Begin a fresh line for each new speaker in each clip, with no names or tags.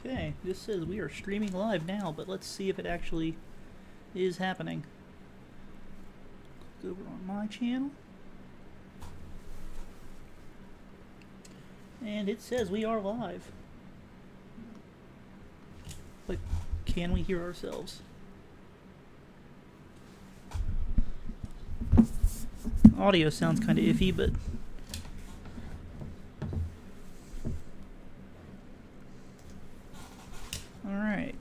Okay, this says we are streaming live now, but let's see if it actually is happening. Click over on my channel. And it says we are live. But can we hear ourselves? Audio sounds kind of iffy, but alright.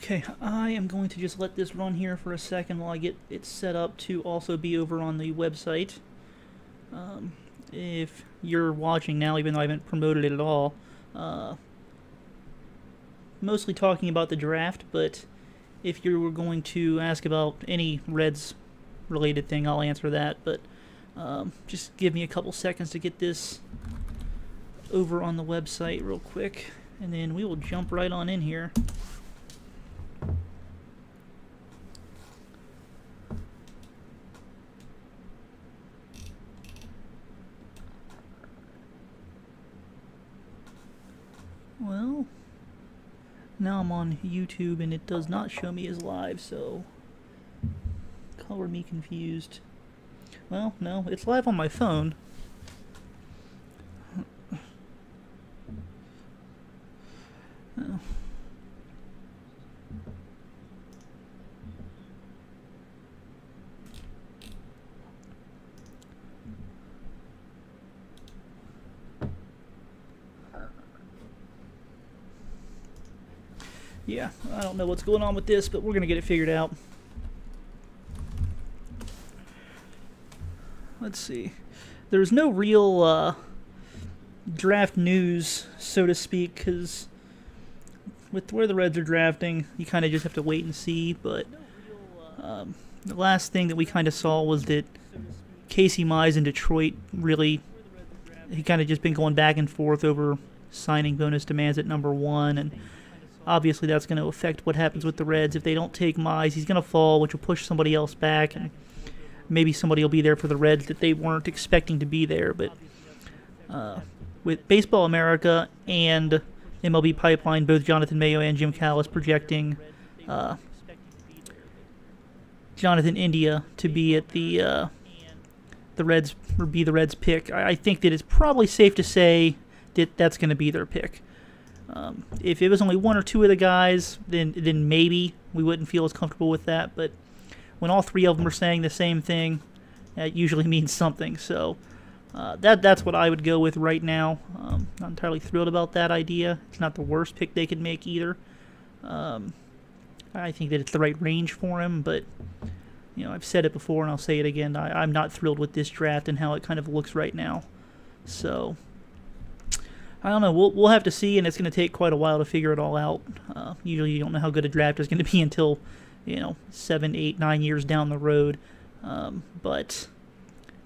Okay, I am going to just let this run here for a second while I get it set up to also be over on the website. If you're watching now, even though I haven't promoted it at all, mostly talking about the draft, but if you were going to ask about any Reds related thing, I'll answer that, but just give me a couple seconds to get this over on the website real quick, and then we will jump right on in here. Well, now I'm on YouTube and it does not show me as live, so color me confused. Well, no, it's live on my phone. Oh. Yeah, I don't know what's going on with this, but we're going to get it figured out. Let's see. There's no real draft news, so to speak, because with where the Reds are drafting, you kind of just have to wait and see, but the last thing that we kind of saw was that Casey Mize in Detroit really, he kind of just been going back and forth over signing bonus demands at #1, and obviously that's going to affect what happens with the Reds. If they don't take Mize, he's going to fall, which will push somebody else back, and maybe somebody will be there for the Reds that they weren't expecting to be there. But with Baseball America and MLB Pipeline, both Jonathan Mayo and Jim Callis projecting Jonathan India to be at the Reds, or be the Reds pick, I think that it's probably safe to say that that's going to be their pick. If it was only one or two of the guys, then maybe we wouldn't feel as comfortable with that. But when all three of them are saying the same thing, that usually means something. So that's what I would go with right now. Not entirely thrilled about that idea. It's not the worst pick they could make either. I think that it's the right range for him, but you know, I've said it before and I'll say it again. I'm not thrilled with this draft and how it kind of looks right now. So I don't know. We'll have to see, and it's going to take quite a while to figure it all out. Usually, you don't know how good a draft is going to be until, 7, 8, 9 years down the road. But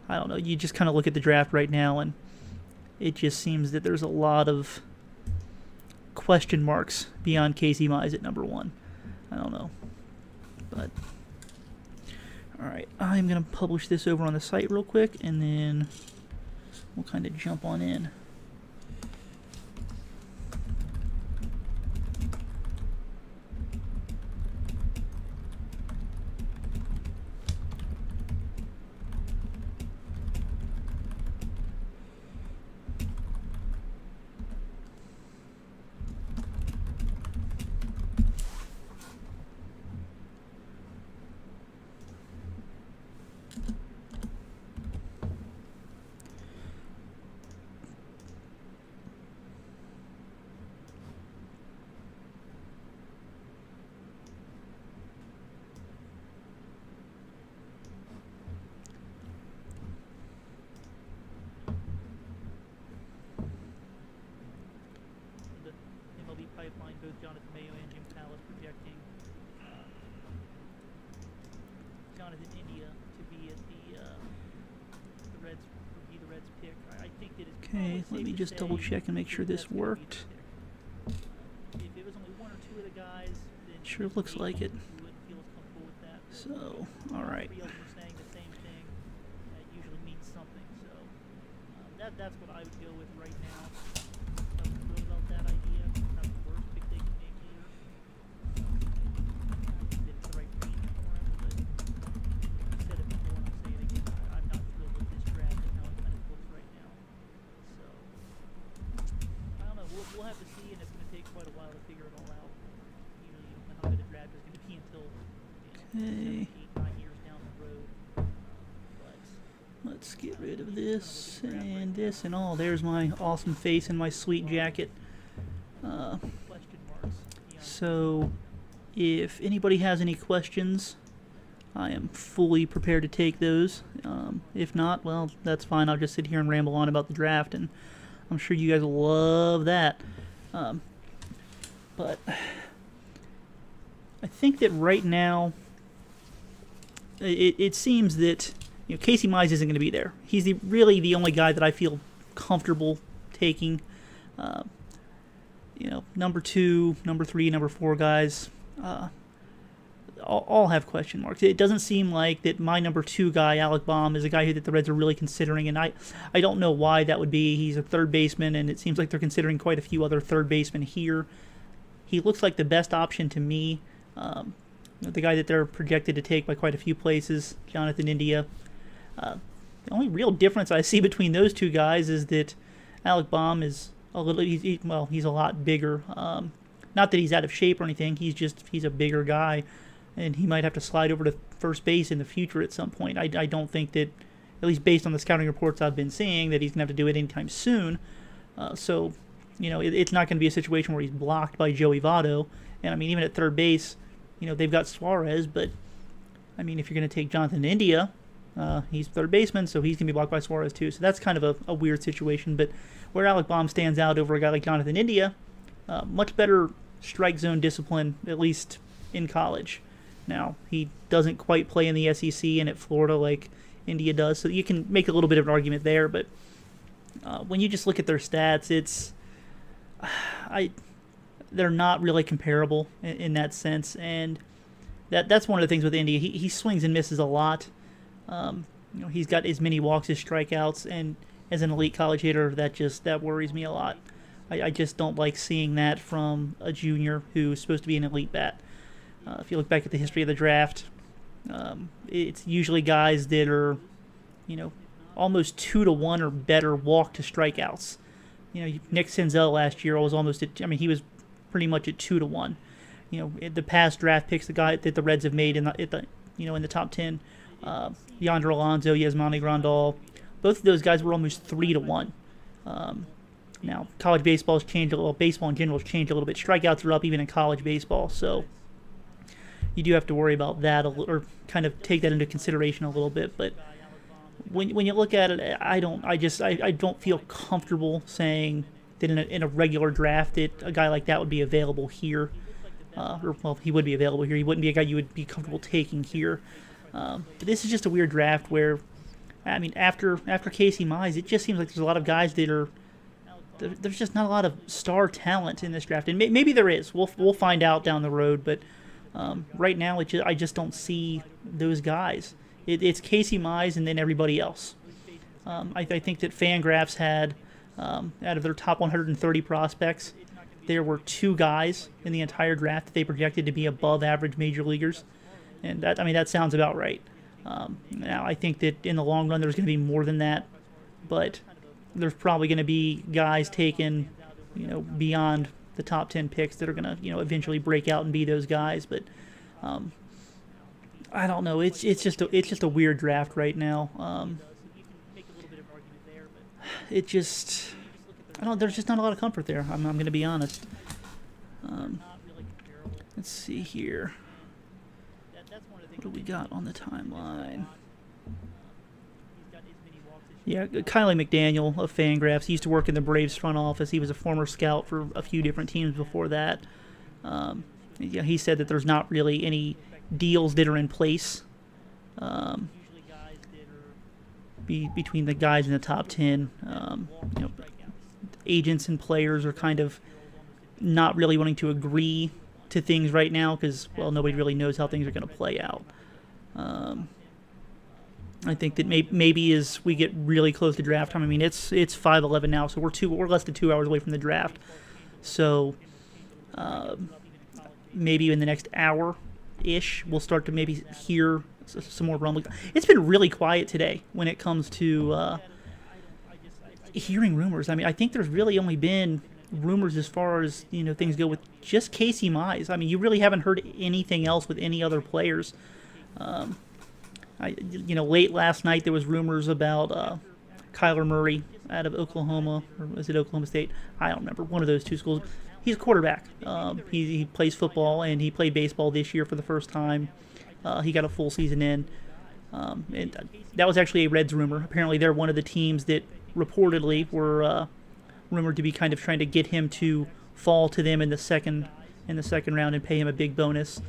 I don't know. You just kind of look at the draft right now, and it just seems that there's a lot of question marks beyond Casey Mize at #1. I don't know, but all right. I'm going to publish this over on the site real quick, and then we'll kind of jump on in. Pipeline, both Jonathan Mayo and Jim Callis projecting Jonathan India to be at the Reds, would be the Reds pick. I think that it's okay. Let me just double check and make sure this worked. If it was only one or two of the guys, then sure looks like it. So, all right.
That's what I would go with right now. I'm thrilled about that idea. Not the worst pick they can make here. I think that it's the right reason for him, but I said it before and I'll say it again. I'm not thrilled with this draft and how it kind of looks right now. So, I don't know. We'll have to see, and it's going to take quite a while to figure it all out. Usually you don't know how good a draft is going to be until 7, 8, 9 years down the road.
Let's get rid of this and this and all. There's my awesome face and my sweet jacket. So, if anybody has any questions, I am fully prepared to take those. If not, well, that's fine. I'll just sit here and ramble on about the draft, and I'm sure you guys will love that. But I think that right now, it seems that Casey Mize isn't going to be there. He's really the only guy that I feel comfortable taking. Number 2, number 3, number 4 guys all have question marks. It doesn't seem like that my number 2 guy, Alec Bomba, is a guy that the Reds are really considering, and I don't know why that would be. He's a third baseman, and it seems like they're considering quite a few other third basemen here. He looks like the best option to me. The guy that they're projected to take by quite a few places, Jonathan India. The only real difference I see between those two guys is that Alec Bomba is he's a lot bigger. Not that he's out of shape or anything. He's a bigger guy, and he might have to slide over to first base in the future at some point. I don't think that, at least based on the scouting reports I've been seeing, that he's gonna have to do it anytime soon. So, it's not going to be a situation where he's blocked by Joey Votto. And I mean, even at third base, they've got Suarez, but I mean, if you're going to take Jonathan India, he's third baseman, so he's going to be blocked by Suarez too. So that's kind of a weird situation. But where Alec Bomba stands out over a guy like Jonathan India, much better strike zone discipline, at least in college. Now, he doesn't quite play in the SEC and at Florida like India does, so you can make a little bit of an argument there. But when you just look at their stats, they're not really comparable in that sense, and that's one of the things with India. He swings and misses a lot. He's got as many walks as strikeouts, and as an elite college hitter, that worries me a lot. I just don't like seeing that from a junior who's supposed to be an elite bat. If you look back at the history of the draft, it's usually guys that are, almost 2-to-1 or better walk to strikeouts. Nick Senzel last year was almost he was pretty much at 2-to-1. The past draft picks, the guy that the Reds have made in the top 10, Yonder Alonso, Yasmani Grandal, both of those guys were almost 3-to-1. Now, college baseball has changed a little. Baseball in general has changed a little bit. Strikeouts are up even in college baseball, so you do have to worry about that or kind of take that into consideration a little bit. But when you look at it, I don't feel comfortable saying that in a regular draft that a guy like that would be available here. He would be available here. He wouldn't be a guy you would be comfortable taking here. But this is just a weird draft where, after Casey Mize, it just seems like there's a lot of guys that are. There's just not a lot of star talent in this draft, and maybe there is. We'll find out down the road, but right now I just don't see those guys. It's Casey Mize and then everybody else. I think that Fangraphs had, out of their top 130 prospects, there were 2 guys in the entire draft that they projected to be above average major leaguers, and that sounds about right. Now I think that in the long run there's going to be more than that, but there's probably going to be guys taken, beyond the top 10 picks that are going to, eventually break out and be those guys. But I don't know. It's just a weird draft right now. There's just not a lot of comfort there. I'm going to be honest. Let's see here. What do we got on the timeline? Yeah, Kylie McDaniel of Fangraphs. He used to work in the Braves front office. He was a former scout for a few different teams before that. He said that there's not really any deals that are in place between the guys in the top 10. Agents and players are kind of not really wanting to agree to things right now because, nobody really knows how things are going to play out. I think that maybe as we get really close to draft time, I mean it's 5:11 now, so we're less than 2 hours away from the draft. So maybe in the next hour-ish, we'll start to maybe hear some more rumbling. It's been really quiet today when it comes to hearing rumors. I mean, I think there's really only been rumors as far as things go with just Casey Mize. I mean, you really haven't heard anything else with any other players. Late last night there was rumors about Kyler Murray out of Oklahoma, or was it Oklahoma State? I don't remember. One of those two schools. He's a quarterback. He plays football and he played baseball this year for the first time. He got a full season in. And that was actually a Reds rumor. Apparently they're one of the teams that reportedly were rumored to be kind of trying to get him to fall to them in the second round and pay him a big bonus.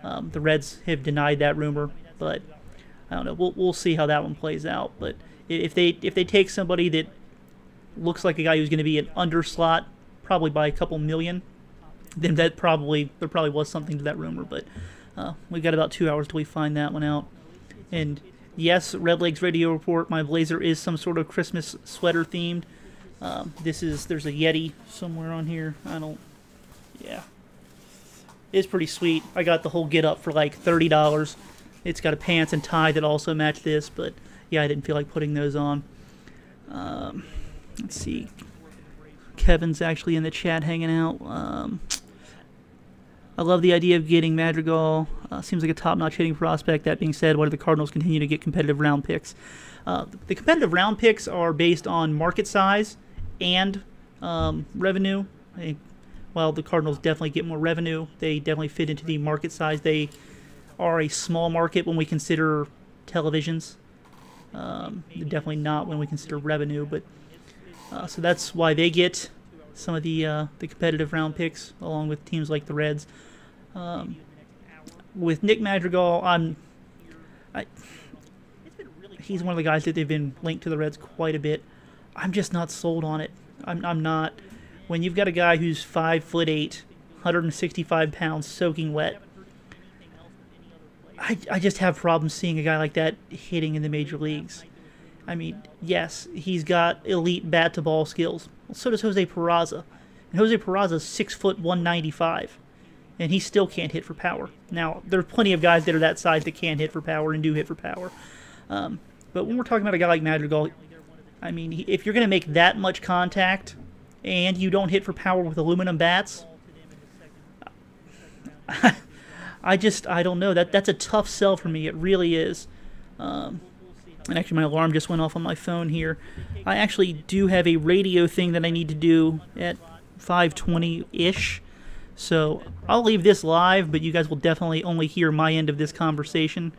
The Reds have denied that rumor, but I don't know. We'll see how that one plays out. But if they take somebody that looks like a guy who's going to be an underslot, probably by a couple million, then there probably was something to that rumor. But we got about 2 hours till we find that one out. And yes, Red Legs Radio Report. My blazer is some sort of Christmas sweater themed. There's a Yeti somewhere on here. Yeah. It's pretty sweet. I got the whole get up for like $30. It's got a pants and tie that also match this, but yeah, I didn't feel like putting those on. Let's see. Kevin's actually in the chat hanging out. I love the idea of getting Madrigal. Seems like a top-notch hitting prospect. That being said, why do the Cardinals continue to get competitive round picks? The competitive round picks are based on market size and revenue. While the Cardinals definitely get more revenue, they definitely fit into the market size. They are a small market when we consider televisions. Definitely not when we consider revenue, but so that's why they get some of the competitive round picks, along with teams like the Reds. With Nick Madrigal, he's one of the guys that they've been linked to the Reds quite a bit. I'm just not sold on it. I'm not. When you've got a guy who's 5'8", 165 pounds, soaking wet, I just have problems seeing a guy like that hitting in the major leagues. I mean, yes, he's got elite bat-to-ball skills. Well, so does Jose Peraza. And Jose Peraza's 6', 195. And he still can't hit for power. Now, there are plenty of guys that are that size that can hit for power and do hit for power. But when we're talking about a guy like Madrigal, I mean, if you're going to make that much contact and you don't hit for power with aluminum bats, I don't know. That's a tough sell for me. It really is. And actually, my alarm just went off on my phone here. I actually do have a radio thing that I need to do at 5:20-ish. So I'll leave this live, but you guys will definitely only hear my end of this conversation.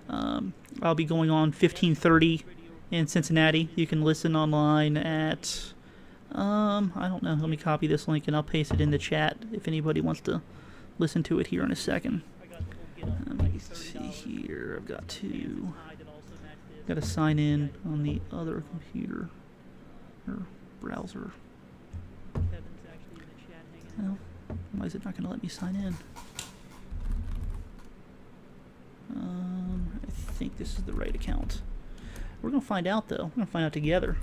I'll be going on 15:30 in Cincinnati. You can listen online at, I don't know. Let me copy this link and I'll paste it in the chat if anybody wants to listen to it here in a second. Let me see here. I've got to sign in on the other computer or browser. Well, why is it not going to let me sign in? I think this is the right account. We're going to find out, though. We're going to find out together.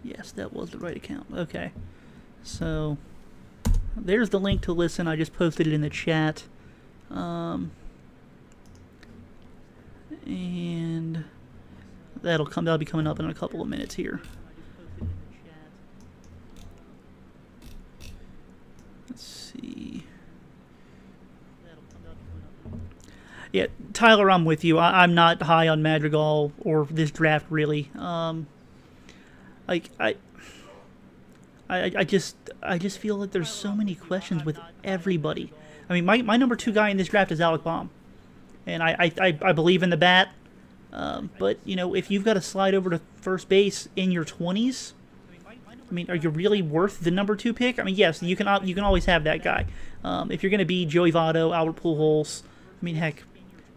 Yes, that was the right account. Okay. So, there's the link to listen. I just posted it in the chat. And that'll be coming up in a couple of minutes here. Let's see. Yeah, Tyler, I'm with you. I'm not high on Madrigal or this draft really. I just feel like there's so many questions with everybody. I mean, my number 2 guy in this draft is Alec Bomba, and I believe in the bat. But if you've got to slide over to first base in your 20s, I mean, are you really worth the number 2 pick? I mean, yes, you can always have that guy. If you're going to be Joey Votto, Albert Pujols, I mean, heck,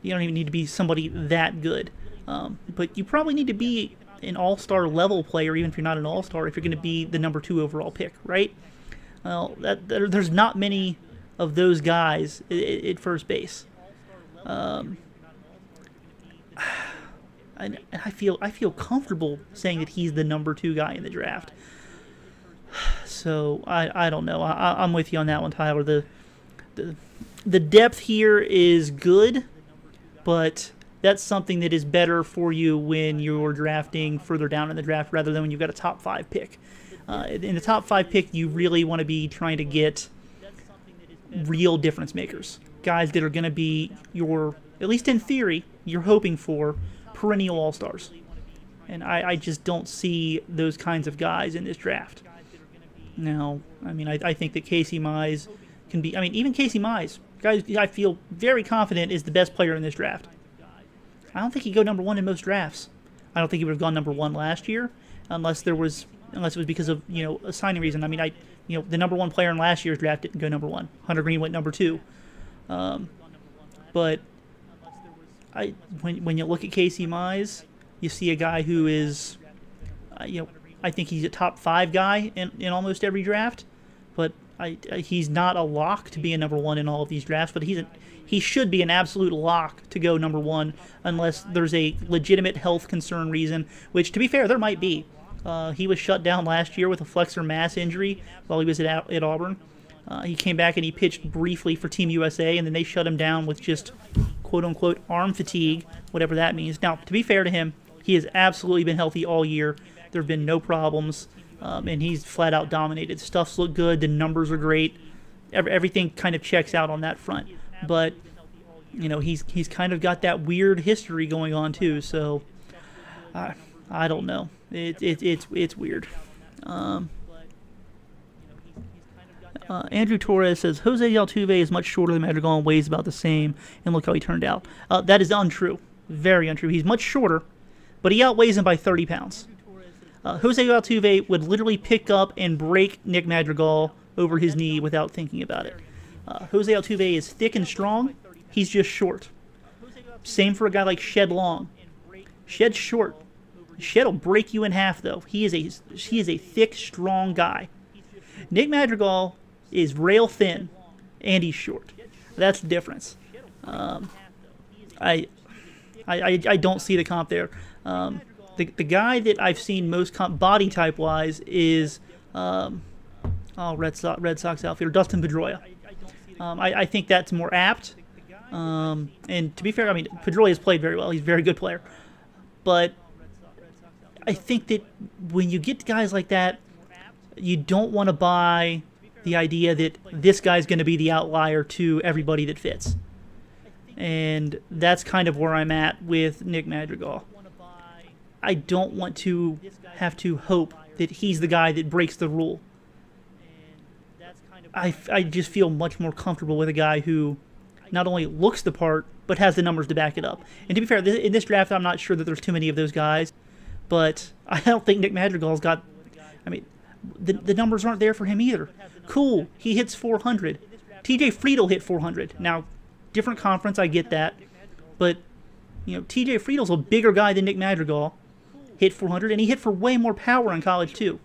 you don't even need to be somebody that good. But you probably need to be an all-star level player, even if you're not an all-star, if you're going to be the number 2 overall pick, right? Well, there's not many of those guys at first base. I feel comfortable saying that he's the number 2 guy in the draft. So I don't know. I'm with you on that one, Tyler. The depth here is good, but that's something that is better for you when you're drafting further down in the draft rather than when you've got a top 5 pick. In the top 5 pick, you really want to be trying to get real difference makers, guys that are going to be at least in theory, you're hoping for perennial all-stars. And I just don't see those kinds of guys in this draft. Now, I mean, I think that Casey Mize can be, I mean, even Casey Mize, guys I feel very confident is the best player in this draft. I don't think he'd go number 1 in most drafts. I don't think he would have gone number 1 last year, unless it was because of, a signing reason. I mean, the number 1 player in last year's draft didn't go number 1. Hunter Green went number 2. But when you look at Casey Mize, you see a guy who is, I think he's a top 5 guy in almost every draft, but he's not a lock to be a number 1 in all of these drafts. But he should be an absolute lock to go number 1 unless there's a legitimate health concern reason, which, to be fair, there might be. He was shut down last year with a flexor mass injury while he was at Auburn. He came back and he pitched briefly for Team USA, and then they shut him down with just quote-unquote arm fatigue, whatever that means. Now, to be fair to him, he has absolutely been healthy all year. There have been no problems, and he's flat-out dominated. Stuffs look good. The numbers are great. Everything kind of checks out on that front. But, he's kind of got that weird history going on, too, so I don't know. It's weird. Andrew Torres says, Jose Altuve is much shorter than Madrigal and weighs about the same, and look how he turned out. That is untrue. Very untrue. He's much shorter, but he outweighs him by 30 pounds. Jose Altuve would literally pick up and break Nick Madrigal over his knee without thinking about it. Jose Altuve is thick and strong. He's just short. Same for a guy like Shed Long. Shed's short. Shed will break you in half, though. He is a thick, strong guy. Nick Madrigal is rail thin, and he's short. That's the difference. I don't see the comp there. The guy that I've seen most body type wise is Red Sox outfielder Dustin Pedroia. I think that's more apt. And to be fair, I mean, Pedroia has played very well. He's a very good player. But I think that when you get guys like that, you don't want to buy the idea that this guy's going to be the outlier to everybody that fits. And that's kind of where I'm at with Nick Madrigal. I don't want to have to hope that he's the guy that breaks the rule. I just feel much more comfortable with a guy who not only looks the part, but has the numbers to back it up. And to be fair, in this draft, I'm not sure that there's too many of those guys. But I don't think Nick Madrigal's got... I mean, the numbers aren't there for him either. Cool, he hits 400. TJ Friedl hit 400. Now, different conference, I get that. But, TJ Friedel's a bigger guy than Nick Madrigal. Hit 400, and he hit for way more power in college, too.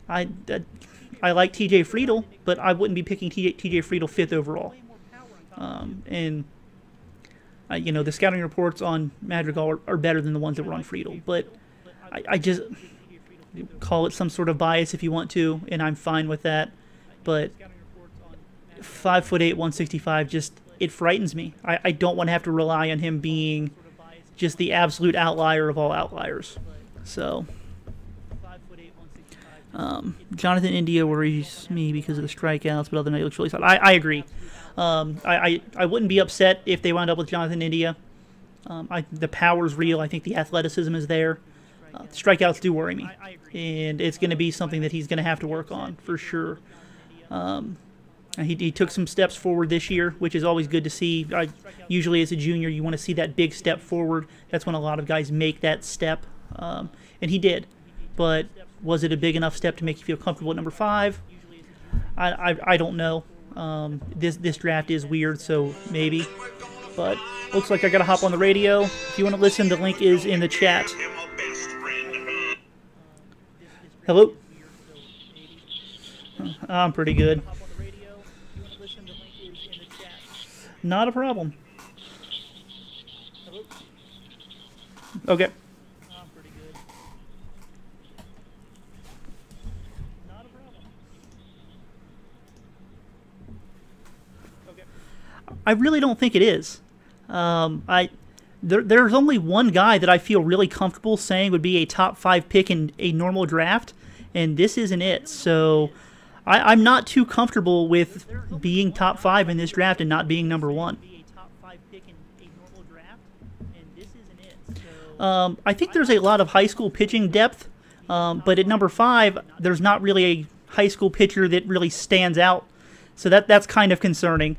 I like TJ Friedl, but I wouldn't be picking TJ Friedl 5th overall. The scouting reports on Madrigal are better than the ones that were on Friedl. But I just call it some sort of bias if you want to, and I'm fine with that. But 5'8", 165, just it frightens me. I don't want to have to rely on him being just the absolute outlier of all outliers. So, Jonathan India worries me because of the strikeouts, but other than that, he looks really solid. I agree. I wouldn't be upset if they wound up with Jonathan India. The power's real. I think the athleticism is there. Strikeouts do worry me, and it's going to be something that he's going to have to work on for sure. He took some steps forward this year, which is always good to see. Usually as a junior, you want to see that big step forward. That's when a lot of guys make that step, and he did. But was it a big enough step to make you feel comfortable at number 5? I don't know. This draft is weird, so maybe. But looks like I got to hop on the radio. If you want to listen, the link is in the chat. Hello? I'm pretty good.
Hop on the radio. If you want to listen, the link is in the chat.
Not a problem.
Hello?
Okay.
I'm pretty good. Not a problem. Okay.
I really don't think it is. There's only one guy that I feel really comfortable saying would be a top 5 pick in a normal draft, and this isn't it. So I'm not too comfortable with being top 5 in this draft and not being number 1. I think there's a lot of high school pitching depth, but at number 5, there's not really a high school pitcher that really stands out. So that's kind of concerning.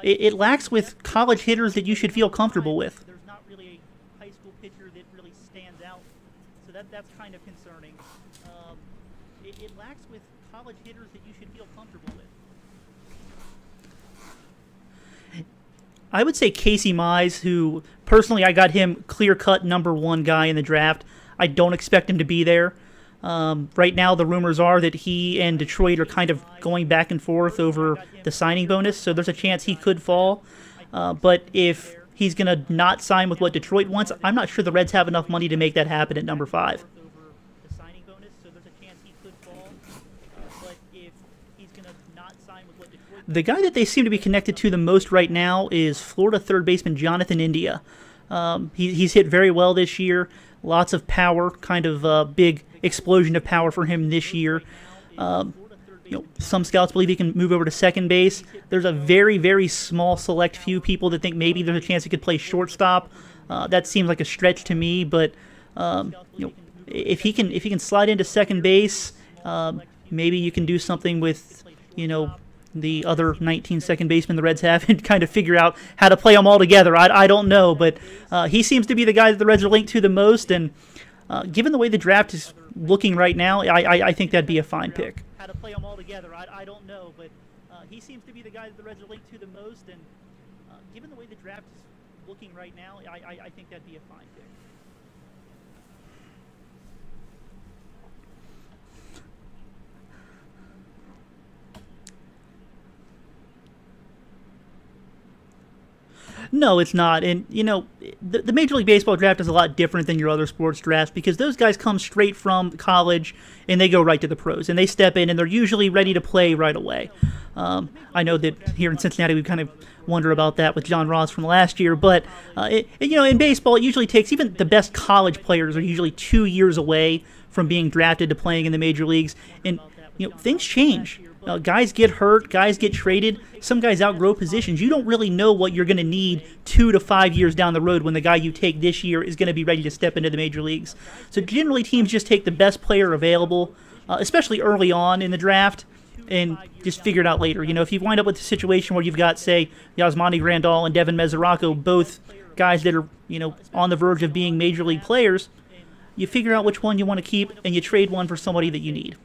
It lacks with college hitters that you should feel comfortable with.
There's not really a high school pitcher that really stands out. So that's kind of concerning. It lacks with college hitters that you should feel comfortable with.
I would say Casey Mize, who personally I got him clear-cut number 1 guy in the draft. I don't expect him to be there. Right now, the rumors are that he and Detroit are kind of going back and forth over the signing bonus, so there's a chance he could fall. But if he's going to not sign with what Detroit wants, I'm not sure the Reds have enough money to make that happen at number 5. The guy that they seem to be connected to the most right now is Florida third baseman Jonathan India. He's hit very well this year. Lots of power, kind of big explosion of power for him this year. Some scouts believe he can move over to second base. There's a very, very small select few people that think maybe there's a chance he could play shortstop. That seems like a stretch to me, but if he can slide into second base, maybe you can do something with the other 19 second basemen the Reds have and kind of figure out how to play them all together. I don't know, but he seems to be the guy that the Reds are linked to the most, and given the way the draft is looking right now, I think that'd be a fine pick.
How to play them all together, I don't know, but he seems to be the guy that the Reds are linked to the most, and given the way the draft is looking right now, I think that'd be a fine pick.
No, it's not. And, the Major League Baseball draft is a lot different than your other sports drafts because those guys come straight from college and they go right to the pros. And they step in and they're usually ready to play right away. I know that here in Cincinnati we kind of wonder about that with John Ross from last year. But, in baseball it usually takes, even the best college players are usually 2 years away from being drafted to playing in the major leagues. And, things change. Guys get hurt, guys get traded, some guys outgrow positions. You don't really know what you're going to need 2 to 5 years down the road when the guy you take this year is going to be ready to step into the major leagues. So generally teams just take the best player available, especially early on in the draft, and just figure it out later. If you wind up with a situation where you've got, say, Yasmani Grandal and Devin Mesoraco, both guys that are, on the verge of being major league players, you figure out which one you want to keep and you trade one for somebody that you need.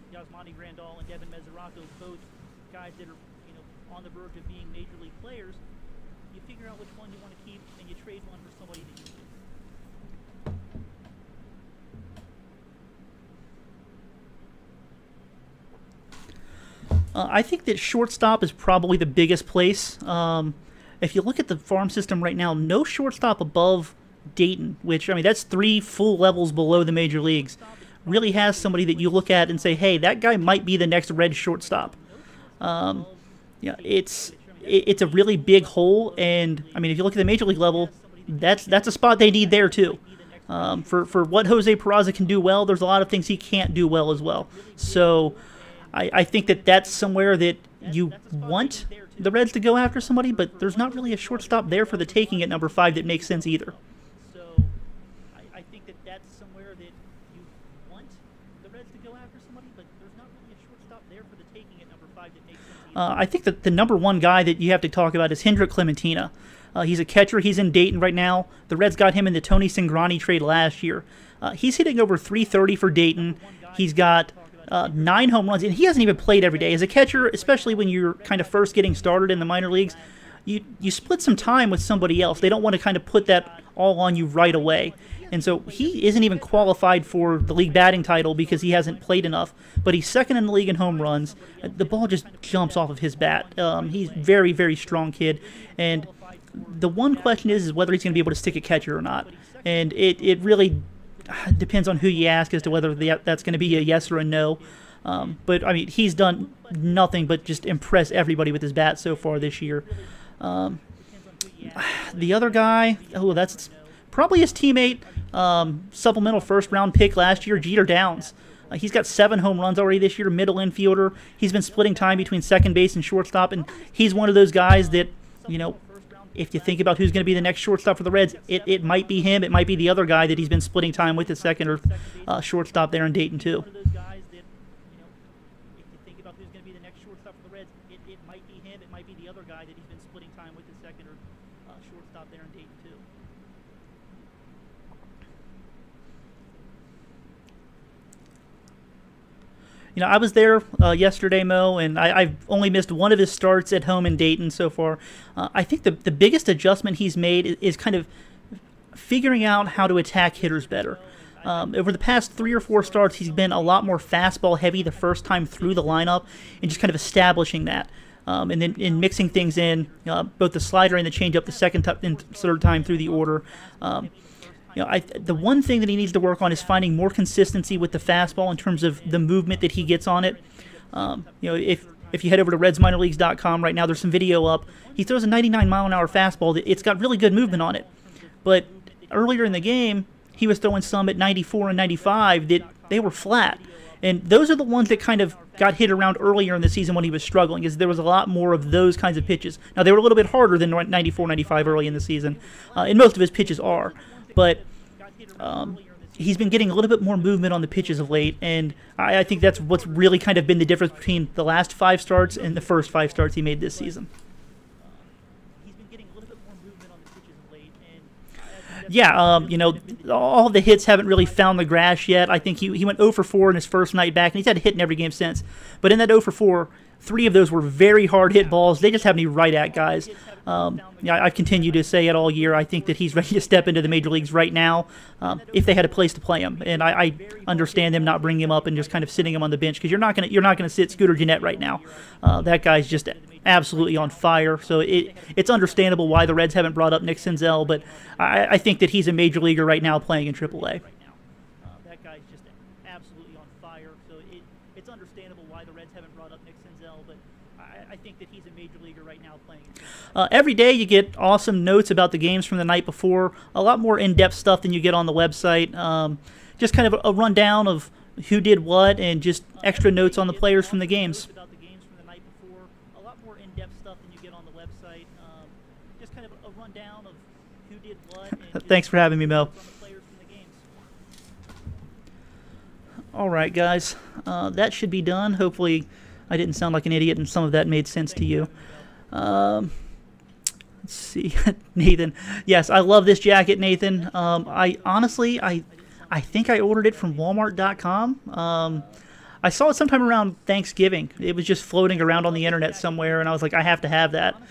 I think that shortstop is probably the biggest place. If you look at the farm system right now, no shortstop above Dayton, which, that's 3 full levels below the major leagues, really has somebody that you look at and say, hey, that guy might be the next Red shortstop. It's a really big hole, and, if you look at the major league level, that's a spot they need there, too. For what Jose Peraza can do well, there's a lot of things he can't do well as well. So I think that's somewhere that you want the Reds to go after somebody, but there's not really a shortstop there for the taking at number 5 that makes sense either.
So I think that's somewhere that you want the Reds to go after somebody, but there's not really a shortstop there for the taking at number 5 that makes sense either.
I think that the number 1 guy that you have to talk about is Hendrik Clementina. He's a catcher. He's in Dayton right now. The Reds got him in the Tony Cingrani trade last year. He's hitting over .330 for Dayton. He's got 9 home runs, and he hasn't even played every day. As a catcher, especially when you're kind of first getting started in the minor leagues, you split some time with somebody else. They don't want to kind of put that all on you right away. And so he isn't even qualified for the league batting title because he hasn't played enough. But he's second in the league in home runs. The ball just jumps off of his bat. He's very, very strong kid. And the one question is whether he's going to be able to stick a catcher or not. And it really depends on who you ask as to whether that's going to be a yes or a no. But, I mean, he's done nothing but just impress everybody with his bat so far this year. The other guy, that's probably his teammate, supplemental first-round pick last year, Jeter Downs. He's got 7 home runs already this year, middle infielder. He's been splitting time between second base and shortstop, and he's one of those guys that, you know, if you think about who's going to be the next shortstop for the Reds, it might be him. It might be the other guy that he's been splitting time with at second or shortstop there in Dayton, too. You know, I was there yesterday, Mo, and I've only missed one of his starts at home in Dayton so far. I think the biggest adjustment he's made is kind of figuring out how to attack hitters better. Over the past 3 or 4 starts, he's been a lot more fastball heavy the first time through the lineup and just kind of establishing that. And then in mixing things in, both the slider and the changeup the second and third time through the order. You know, the one thing that he needs to work on is finding more consistency with the fastball in terms of the movement that he gets on it. You know, if you head over to RedsMinorLeagues.com right now, there's some video up. He throws a 99-mile-an-hour fastball. It's got really good movement on it. But earlier in the game, he was throwing some at 94 and 95 that they were flat. And those are the ones that kind of got hit around earlier in the season when he was struggling, is there was a lot more of those kinds of pitches. Now, they were a little bit harder than 94, 95 early in the season, and most of his pitches are. But he's been getting a little bit more movement on the pitches of late, and I think that's what's really kind of been the difference between the last 5 starts and the first 5 starts he made this season. Yeah, you know, all the hits haven't really found the grass yet. I think he went 0 for 4 in his first night back, and he's had a hit in every game since. But in that 0 for 4, 3 of those were very hard hit balls. They just haven't even right at guys. Yeah, I've continued to say it all year. I think that he's ready to step into the major leagues right now if they had a place to play him. And I understand them not bringing him up and just kind of sitting him on the bench, because you're not gonna sit Scooter Gennett right now. That guy's just absolutely on fire. So it's understandable why the Reds haven't brought up Nick Senzel, but I think that he's a major leaguer right now playing in AAA. That guy's just absolutely on fire. So it's understandable why the Reds haven't brought up Nick Senzel, but I think that he's a major leaguer right now playing. Every day you get awesome notes about the games from the night before, a lot more in-depth stuff than you get on the website. Just kind of a rundown of who did what and just extra notes on the players from the games. Thanks for having me, Mel. All right, guys. That should be done. Hopefully I didn't sound like an idiot and some of that made sense to you. Let's see. Nathan. Yes, I love this jacket, Nathan. I honestly think I ordered it from Walmart.com. I saw it sometime around Thanksgiving. It was just floating around on the internet somewhere, and I was like, I have to have that.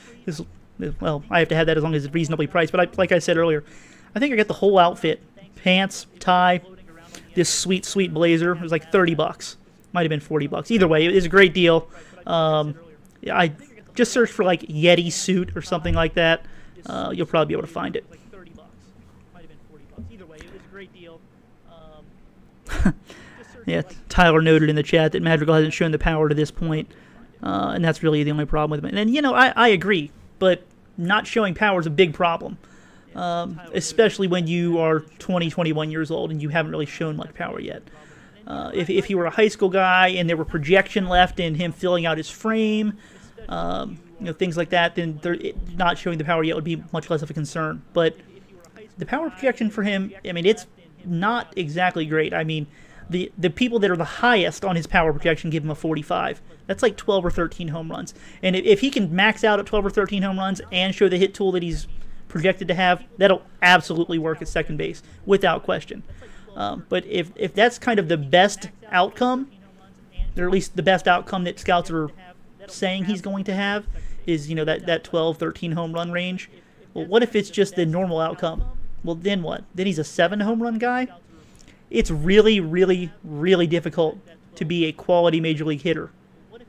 Well, I have to have that as long as it's reasonably priced. But like I said earlier, I think I got the whole outfit. Pants, tie, this sweet, sweet blazer. It was like $30. Might have been $40. Either way, it was a great deal. I just searched for like Yeti suit or something like that. You'll probably be able to find it. Yeah, Tyler noted in the chat that Madrigal hasn't shown the power to this point, and that's really the only problem with him. And you know, I agree, but not showing power is a big problem, especially when you are 20, 21 years old and you haven't really shown much power yet. If he were a high school guy and there were projection left in him filling out his frame, you know, things like that, then not showing the power yet would be much less of a concern. But the power projection for him, I mean, it's not exactly great. I mean, the people that are the highest on his power projection give him a 45. That's like 12 or 13 home runs. And if he can max out at 12 or 13 home runs and show the hit tool that he's projected to have, that'll absolutely work at second base without question. But if that's kind of the best outcome, or at least the best outcome that scouts are saying he's going to have, is, you know, that 12, 13 home run range. Well, what if it's just the normal outcome? Well, then what? Then he's a 7 home run guy? It's really, really, really difficult to be a quality major league hitter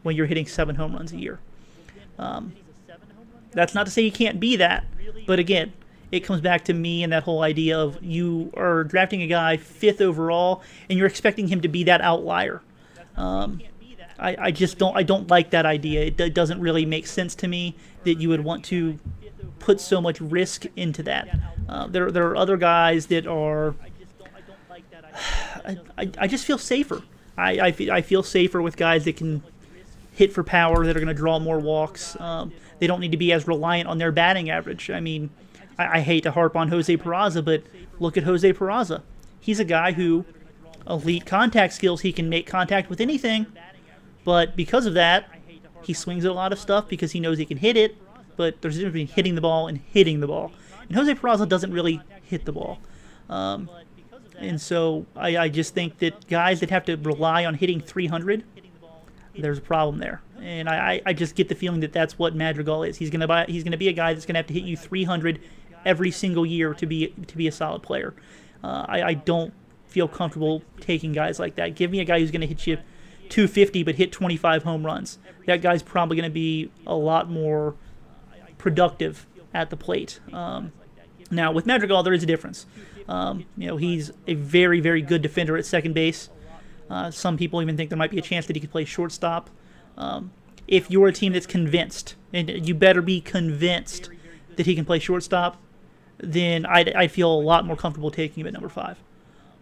when you're hitting 7 home runs a year. That's not to say you can't be that, but again, it comes back to me and that whole idea of you are drafting a guy 5th overall and you're expecting him to be that outlier. I just don't like that idea. It doesn't really make sense to me that you would want to put so much risk into that. There are other guys that are. I just feel safer. I feel safer with guys that can hit for power, that are going to draw more walks. They don't need to be as reliant on their batting average. I mean, I hate to harp on Jose Peraza, but look at Jose Peraza. He's a guy who, elite contact skills, he can make contact with anything, but because of that, he swings at a lot of stuff because he knows he can hit it, but there's a difference between hitting the ball and hitting the ball. And Jose Peraza doesn't really hit the ball. And so I just think that guys that have to rely on hitting 300, there's a problem there. And I just get the feeling that that's what Madrigal is. He's gonna be a guy that's gonna have to hit you 300 every single year to be a solid player. I don't feel comfortable taking guys like that. Give me a guy who's gonna hit you 250 but hit 25 home runs. That guy's probably gonna be a lot more productive at the plate. Now with Madrigal, there is a difference. You know, he's a very, very good defender at second base. Some people even think there might be a chance that he could play shortstop. If you're a team that's convinced, and you better be convinced that he can play shortstop, then I'd feel a lot more comfortable taking him at number 5.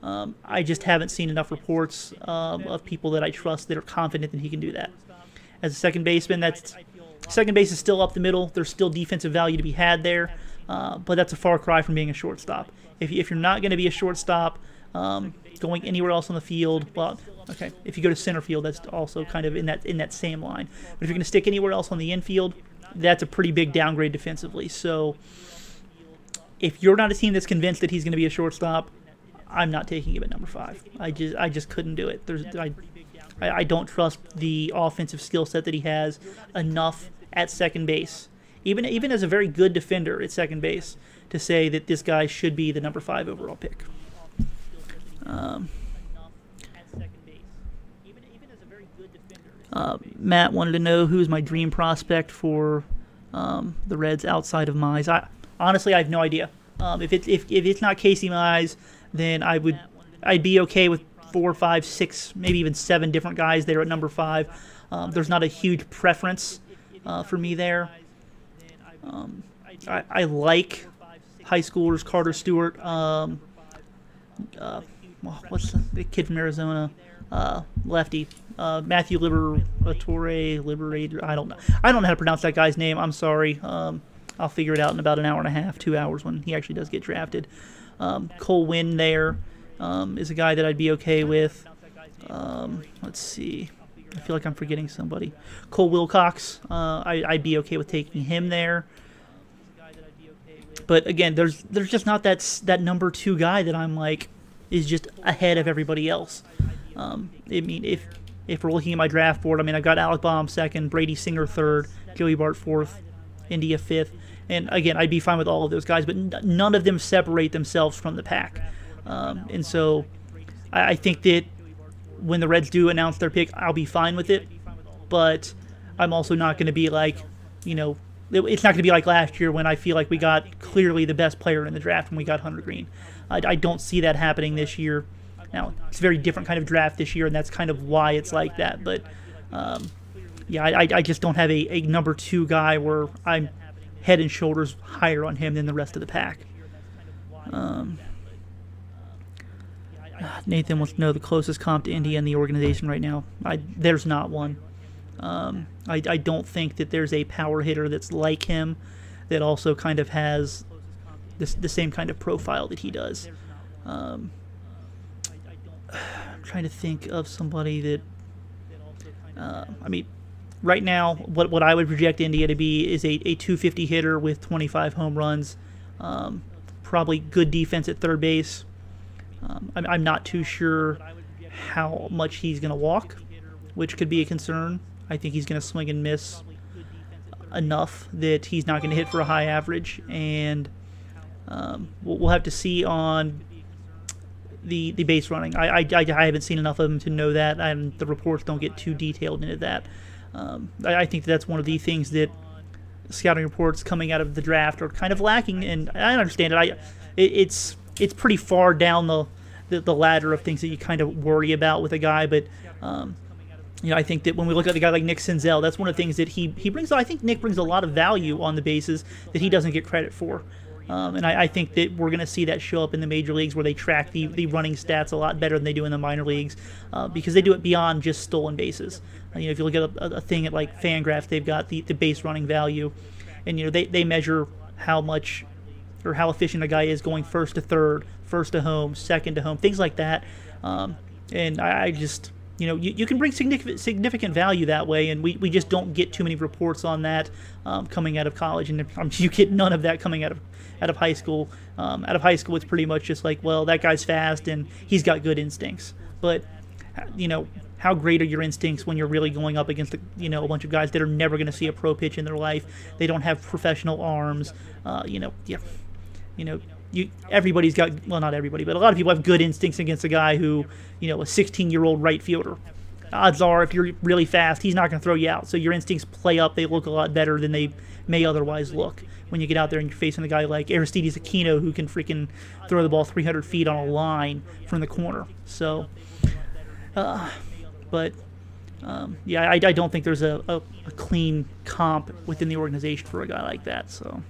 I just haven't seen enough reports of people that I trust that are confident that he can do that. As a second baseman, second base is still up the middle. There's still defensive value to be had there, but that's a far cry from being a shortstop. If you're not going to be a shortstop, going anywhere else on the field, well, okay, if you go to center field, that's also kind of in that same line. But if you're going to stick anywhere else on the infield, that's a pretty big downgrade defensively. So if you're not a team that's convinced that he's going to be a shortstop, I'm not taking him at number 5. I just couldn't do it. I don't trust the offensive skill set that he has enough at second base, even as a very good defender at second base, to say that this guy should be the number 5 overall pick. Matt wanted to know who's my dream prospect for the Reds outside of Mize. Honestly, I have no idea. If it's not Casey Mize, then I'd be okay with 4, 5, 6, maybe even 7 different guys there at number 5. There's not a huge preference for me there. I like high schoolers, Carter Stewart. What's the kid from Arizona? Lefty. Matthew Liberator. I don't know how to pronounce that guy's name. I'm sorry. I'll figure it out in about an hour and a half, 2 hours when he actually does get drafted. Cole Winn there is a guy that I'd be okay with. Let's see. I feel like I'm forgetting somebody. Cole Wilcox. I'd be okay with taking him there. But again, there's just not that number 2 guy that I'm like is just ahead of everybody else. I mean, if we're looking at my draft board, I mean, I've got Alec Bomba 2nd, Brady Singer 3rd, Joey Bart 4th, India 5th. And again, I'd be fine with all of those guys, but none of them separate themselves from the pack. And so I think that when the Reds do announce their pick, I'll be fine with it. But I'm also not going to be like, you know, it's not going to be like last year when I feel like we got clearly the best player in the draft when we got Hunter Green. I don't see that happening this year. Now, it's a very different kind of draft this year, and that's kind of why it's like that. But, yeah, I just don't have a number 2 guy where I'm head and shoulders higher on him than the rest of the pack. Nathan wants to know the closest comp to India in the organization right now. There's not one. I don't think that there's a power hitter that's like him that also kind of has the same kind of profile that he does. I'm trying to think of somebody that I mean, right now what I would project India to be is a 250 hitter with 25 home runs, probably good defense at third base. I'm not too sure how much he's going to walk, which could be a concern. I think he's going to swing and miss enough that he's not going to hit for a high average, and we'll have to see on the base running. I haven't seen enough of him to know that, and the reports don't get too detailed into that. I think that's one of the things that scouting reports coming out of the draft are kind of lacking, and I understand it. It's pretty far down the ladder of things that you kind of worry about with a guy, but I think that when we look at a guy like Nick Senzel, that's one of the things that he brings. I think Nick brings a lot of value on the bases that he doesn't get credit for. And I think that we're going to see that show up in the major leagues, where they track the running stats a lot better than they do in the minor leagues, because they do it beyond just stolen bases. If you look at a thing at like Fangraphs, they've got the base running value, and they measure how much or how efficient a guy is going first to third, first to home, second to home, things like that. And I just you can bring significant value that way, and we just don't get too many reports on that coming out of college, and you get none of that coming out of high school. Out of high school, it's pretty much just like, well, that guy's fast and he's got good instincts. But how great are your instincts when you're really going up against a bunch of guys that are never going to see a pro pitch in their life? They don't have professional arms. Everybody's got, well, not everybody, but a lot of people have good instincts against a guy who, a 16-year-old right fielder. Odds are, if you're really fast, he's not going to throw you out. So your instincts play up. They look a lot better than they may otherwise look when you get out there and you're facing a guy like Aristides Aquino, who can freaking throw the ball 300 feet on a line from the corner. So, I don't think there's a clean comp within the organization for a guy like that. So,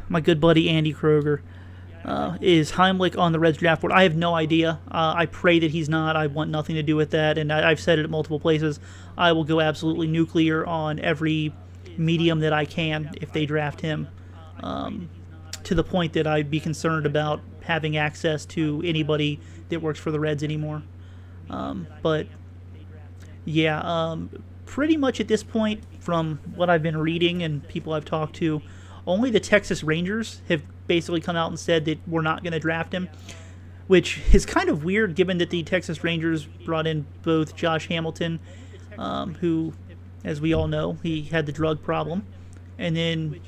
my good buddy Andy Kroger. Is Heimlich on the Reds draft board? I have no idea. I pray that he's not. I want nothing to do with that, and I've said it at multiple places. I will go absolutely nuclear on every medium that I can if they draft him, to the point that I'd be concerned about having access to anybody that works for the Reds anymore. Pretty much at this point, from what I've been reading and people I've talked to, only the Texas Rangers have basically come out and said that we're not going to draft him, which is kind of weird given that the Texas Rangers brought in both Josh Hamilton, who, as we all know, he had the drug problem, and then,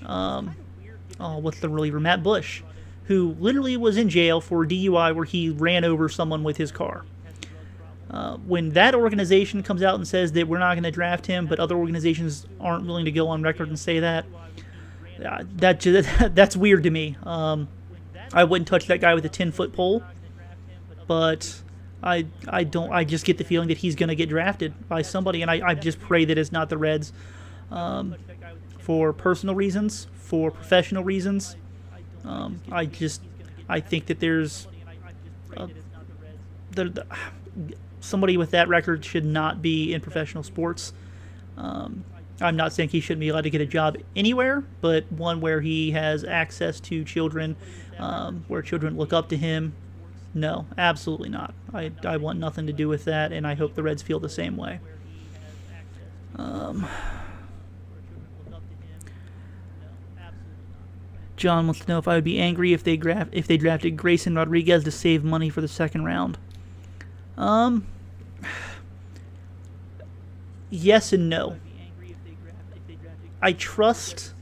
what's the reliever, Matt Bush, who literally was in jail for DUI where he ran over someone with his car. When that organization comes out and says that we're not going to draft him, but other organizations aren't willing to go on record and say that, that's weird to me. I wouldn't touch that guy with a 10-foot pole, but I just get the feeling that he's going to get drafted by somebody, and I just pray that it's not the Reds, for personal reasons, for professional reasons. I think that there's somebody with that record should not be in professional sports. I'm not saying he shouldn't be allowed to get a job anywhere, but one where he has access to children, where children look up to him. No, absolutely not. I want nothing to do with that, and I hope the Reds feel the same way. John wants to know if I would be angry if they drafted Grayson Rodriguez to save money for the second round. Yes and no. I trust,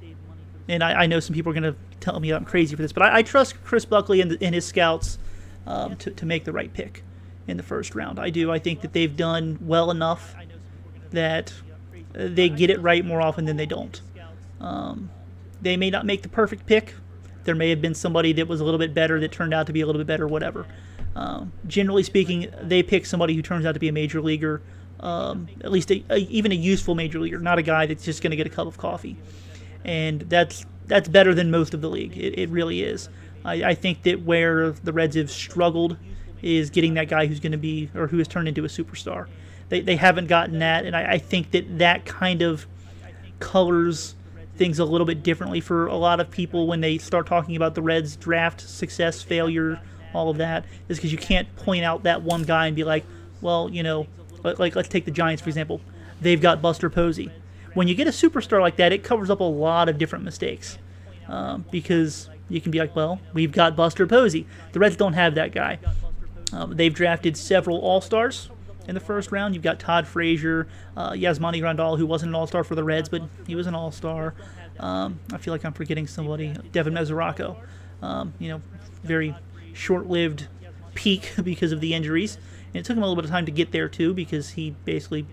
and I know some people are going to tell me I'm crazy for this, but I trust Chris Buckley and his scouts to make the right pick in the first round. I do. I think that they've done well enough that they get it right more often than they don't. They may not make the perfect pick. There may have been somebody that was a little bit better that turned out to be a little bit better, whatever. Generally speaking, they pick somebody who turns out to be a major leaguer, at least even a useful major leaguer, not a guy that's just going to get a cup of coffee. And that's better than most of the league. It really is. I think that where the Reds have struggled is getting that guy who's going to be, or who has turned into a superstar. They haven't gotten that, and I think that kind of colors things a little bit differently for a lot of people when they start talking about the Reds draft success, failure, all of that, is because you can't point out that one guy and be like, well, like let's take the Giants, for example. They've got Buster Posey. When you get a superstar like that, it covers up a lot of different mistakes, because you can be like, well, we've got Buster Posey. The Reds don't have that guy. They've drafted several All-Stars, in the first round. You've got Todd Frazier, Yasmani Grandal, who wasn't an all-star for the Reds, but he was an all-star. I feel like I'm forgetting somebody. Devin Mesoraco. Very short-lived peak because of the injuries. And it took him a little bit of time to get there, too, because he basically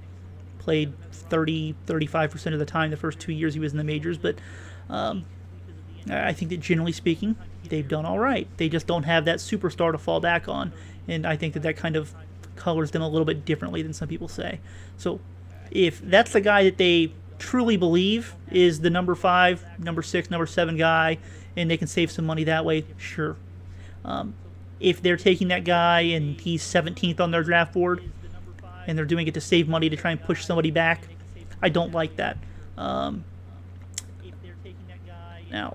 played 35% of the time the first 2 years he was in the majors. But I think that generally speaking, they've done all right. They just don't have that superstar to fall back on. And I think that kind of colors them a little bit differently than some people say. So if that's the guy that they truly believe is the number 5, number 6, number 7 guy, and they can save some money that way, sure. If they're taking that guy and he's 17th on their draft board and they're doing it to save money to try and push somebody back, I don't like that. Now,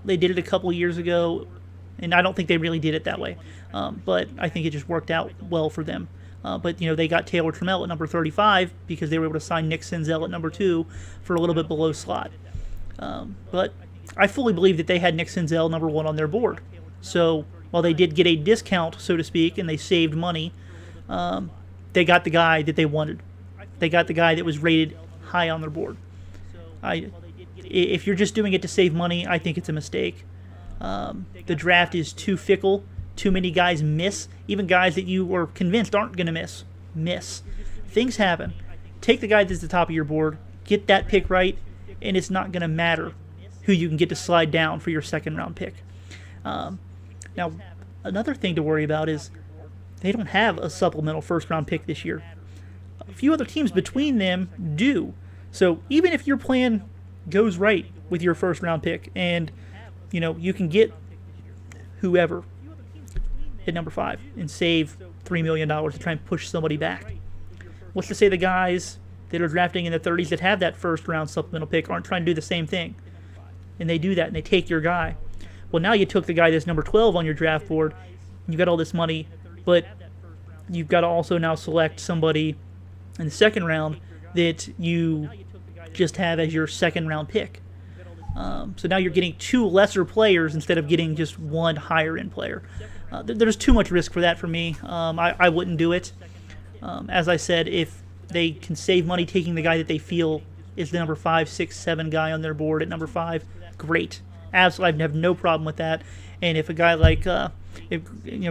they did it a couple years ago, and I don't think they really did it that way. But I think it just worked out well for them. But they got Taylor Trammell at number 35 because they were able to sign Nick Senzel at number 2 for a little bit below slot. But I fully believe that they had Nick Senzel number 1 on their board. So while they did get a discount, so to speak, and they saved money, they got the guy that they wanted. They got the guy that was rated high on their board. If you're just doing it to save money, I think it's a mistake. The draft is too fickle. Too many guys miss. Even guys that you were convinced aren't going to miss. Things happen. Take the guy that's at the top of your board, get that pick right, and it's not going to matter who you can get to slide down for your second-round pick. Now, another thing to worry about is they don't have a supplemental first-round pick this year. A few other teams between them do. So even if your plan goes right with your first-round pick and, you can get whoever at number 5 and save $3 million to try and push somebody back. What's to say the guys that are drafting in the 30s that have that first-round supplemental pick aren't trying to do the same thing? And they do that, and they take your guy. Well, now you took the guy that's number 12 on your draft board, and you got all this money, but you've got to also now select somebody in the second round that you just have as your second-round pick. So now you're getting 2 lesser players instead of getting just 1 higher-end player. There's too much risk for that for me. I wouldn't do it. As I said, if they can save money taking the guy that they feel is the number 5, 6, 7 guy on their board at number 5, great. Absolutely, I have no problem with that. And if a guy like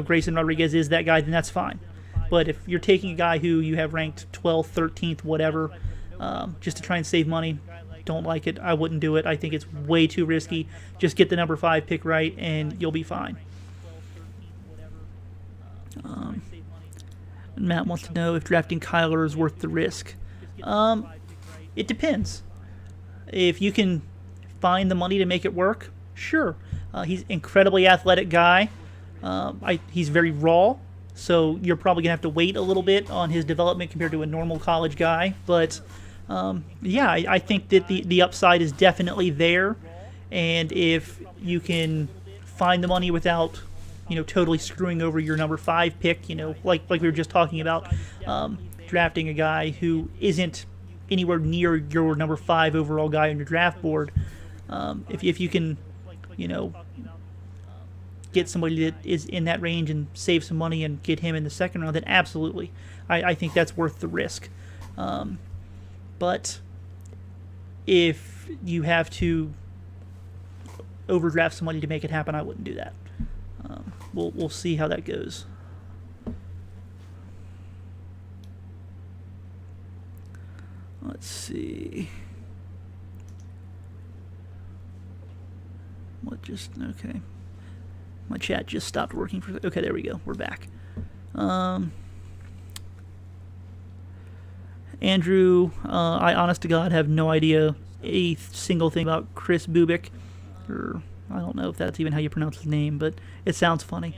Grayson Rodriguez is that guy, then that's fine. But if you're taking a guy who you have ranked 12th, 13th, whatever, just to try and save money, don't like it. I wouldn't do it. I think it's way too risky. Just get the number 5 pick right, and you'll be fine. Matt wants to know if drafting Kyler is worth the risk. It depends. If you can find the money to make it work, sure. He's an incredibly athletic guy. He's very raw, so you're probably going to have to wait a little bit on his development compared to a normal college guy. But, yeah, I think that the upside is definitely there. And if you can find the money without totally screwing over your number 5 pick, like we were just talking about, drafting a guy who isn't anywhere near your number 5 overall guy on your draft board. If you can, get somebody that is in that range and save some money and get him in the second round, then absolutely. I think that's worth the risk. But if you have to overdraft somebody to make it happen, I wouldn't do that. We'll see how that goes. Let's see. Okay. My chat just stopped working for. Okay, there we go. We're back. Andrew, I honest to God have no idea a single thing about Chris Bubik, or I don't know if that's even how you pronounce his name, but it sounds funny.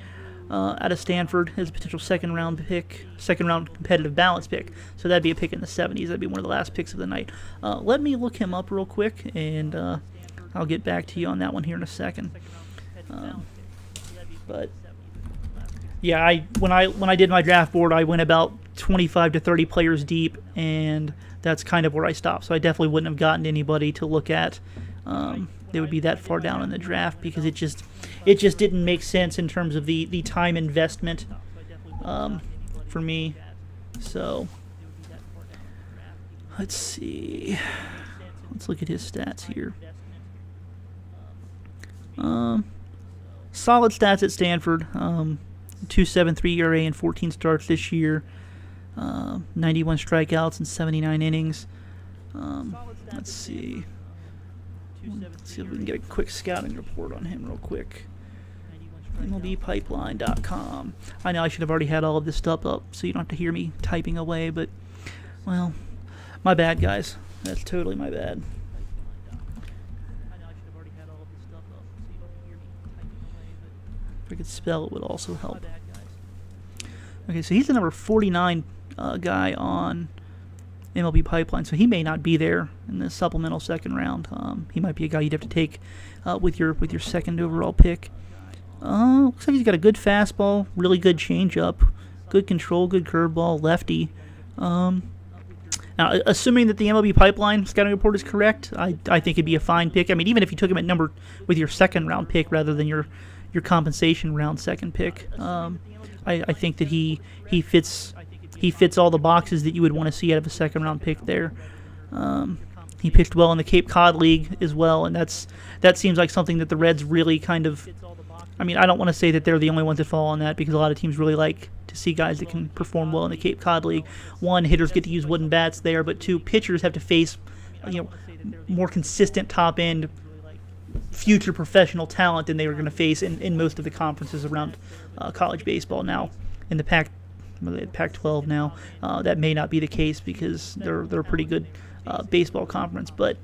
Out of Stanford as a potential second round competitive balance pick. So that'd be a pick in the 70s. That'd be one of the last picks of the night. Let me look him up real quick, and I'll get back to you on that one here in a second. But yeah, when I did my draft board, I went about 25 to 30 players deep, and that's kind of where I stopped. So I definitely wouldn't have gotten anybody to look at. They would be that far down in the draft because it just didn't make sense in terms of the time investment for me. So Let's see. Let's look at his stats here. Solid stats at Stanford. 2.73 ERA in 14 starts this year. 91 strikeouts and 79 innings. Let's see. Let's see if we can get a quick scouting report on him real quick. MLBpipeline.com. I know I should have already had all of this stuff up so you don't have to hear me typing away, but, well, my bad, guys. That's totally my bad. If I could spell, it would also help. Okay, so he's the number 49 guy on MLB Pipeline, so he may not be there in the supplemental second round. He might be a guy you'd have to take with your second overall pick. Looks like he's got a good fastball, really good changeup, good control, good curveball, lefty. Now, assuming that the MLB Pipeline scouting report is correct, I think it'd be a fine pick. I mean, even if you took him at with your second round pick rather than your compensation round second pick, I think that he fits all the boxes that you would want to see out of a second round pick there. He pitched well in the Cape Cod League as well, and that seems like something that the Reds really kind of. I mean, I don't want to say that they're the only ones that fall on that, because a lot of teams really like to see guys that can perform well in the Cape Cod League. One, hitters get to use wooden bats there, but two, pitchers have to face, more consistent top-end future professional talent than they were going to face in most of the conferences around college baseball now. In the Pac-12 now, that may not be the case because they're a pretty good baseball conference, but.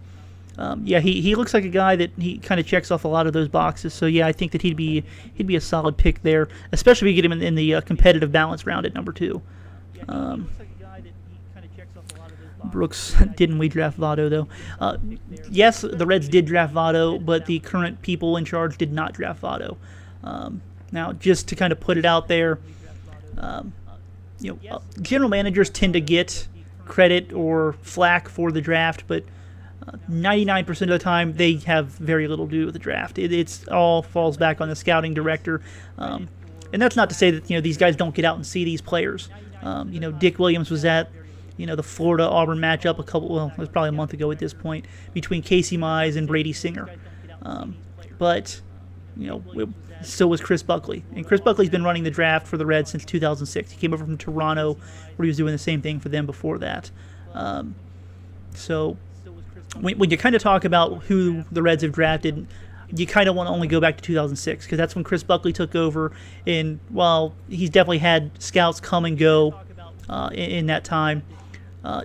Yeah, he looks like a guy that he kind of checks off a lot of those boxes. So yeah, I think that he'd be a solid pick there, especially if you get him in the competitive balance round at number 2. Brooks, didn't we draft Votto though? Yes, the Reds did draft Votto, but the current people in charge did not draft Votto. Now, just to kind of put it out there, general managers tend to get credit or flack for the draft, but 99% of the time, they have very little to do with the draft. It's all falls back on the scouting director, and that's not to say that these guys don't get out and see these players. Dick Williams was at the Florida-Auburn matchup it was probably a month ago at this point, between Casey Mize and Brady Singer. But so was Chris Buckley, and Chris Buckley's been running the draft for the Reds since 2006. He came over from Toronto, where he was doing the same thing for them before that. So. When you kind of talk about who the Reds have drafted, you kind of want to only go back to 2006 because that's when Chris Buckley took over. And while he's definitely had scouts come and go in that time,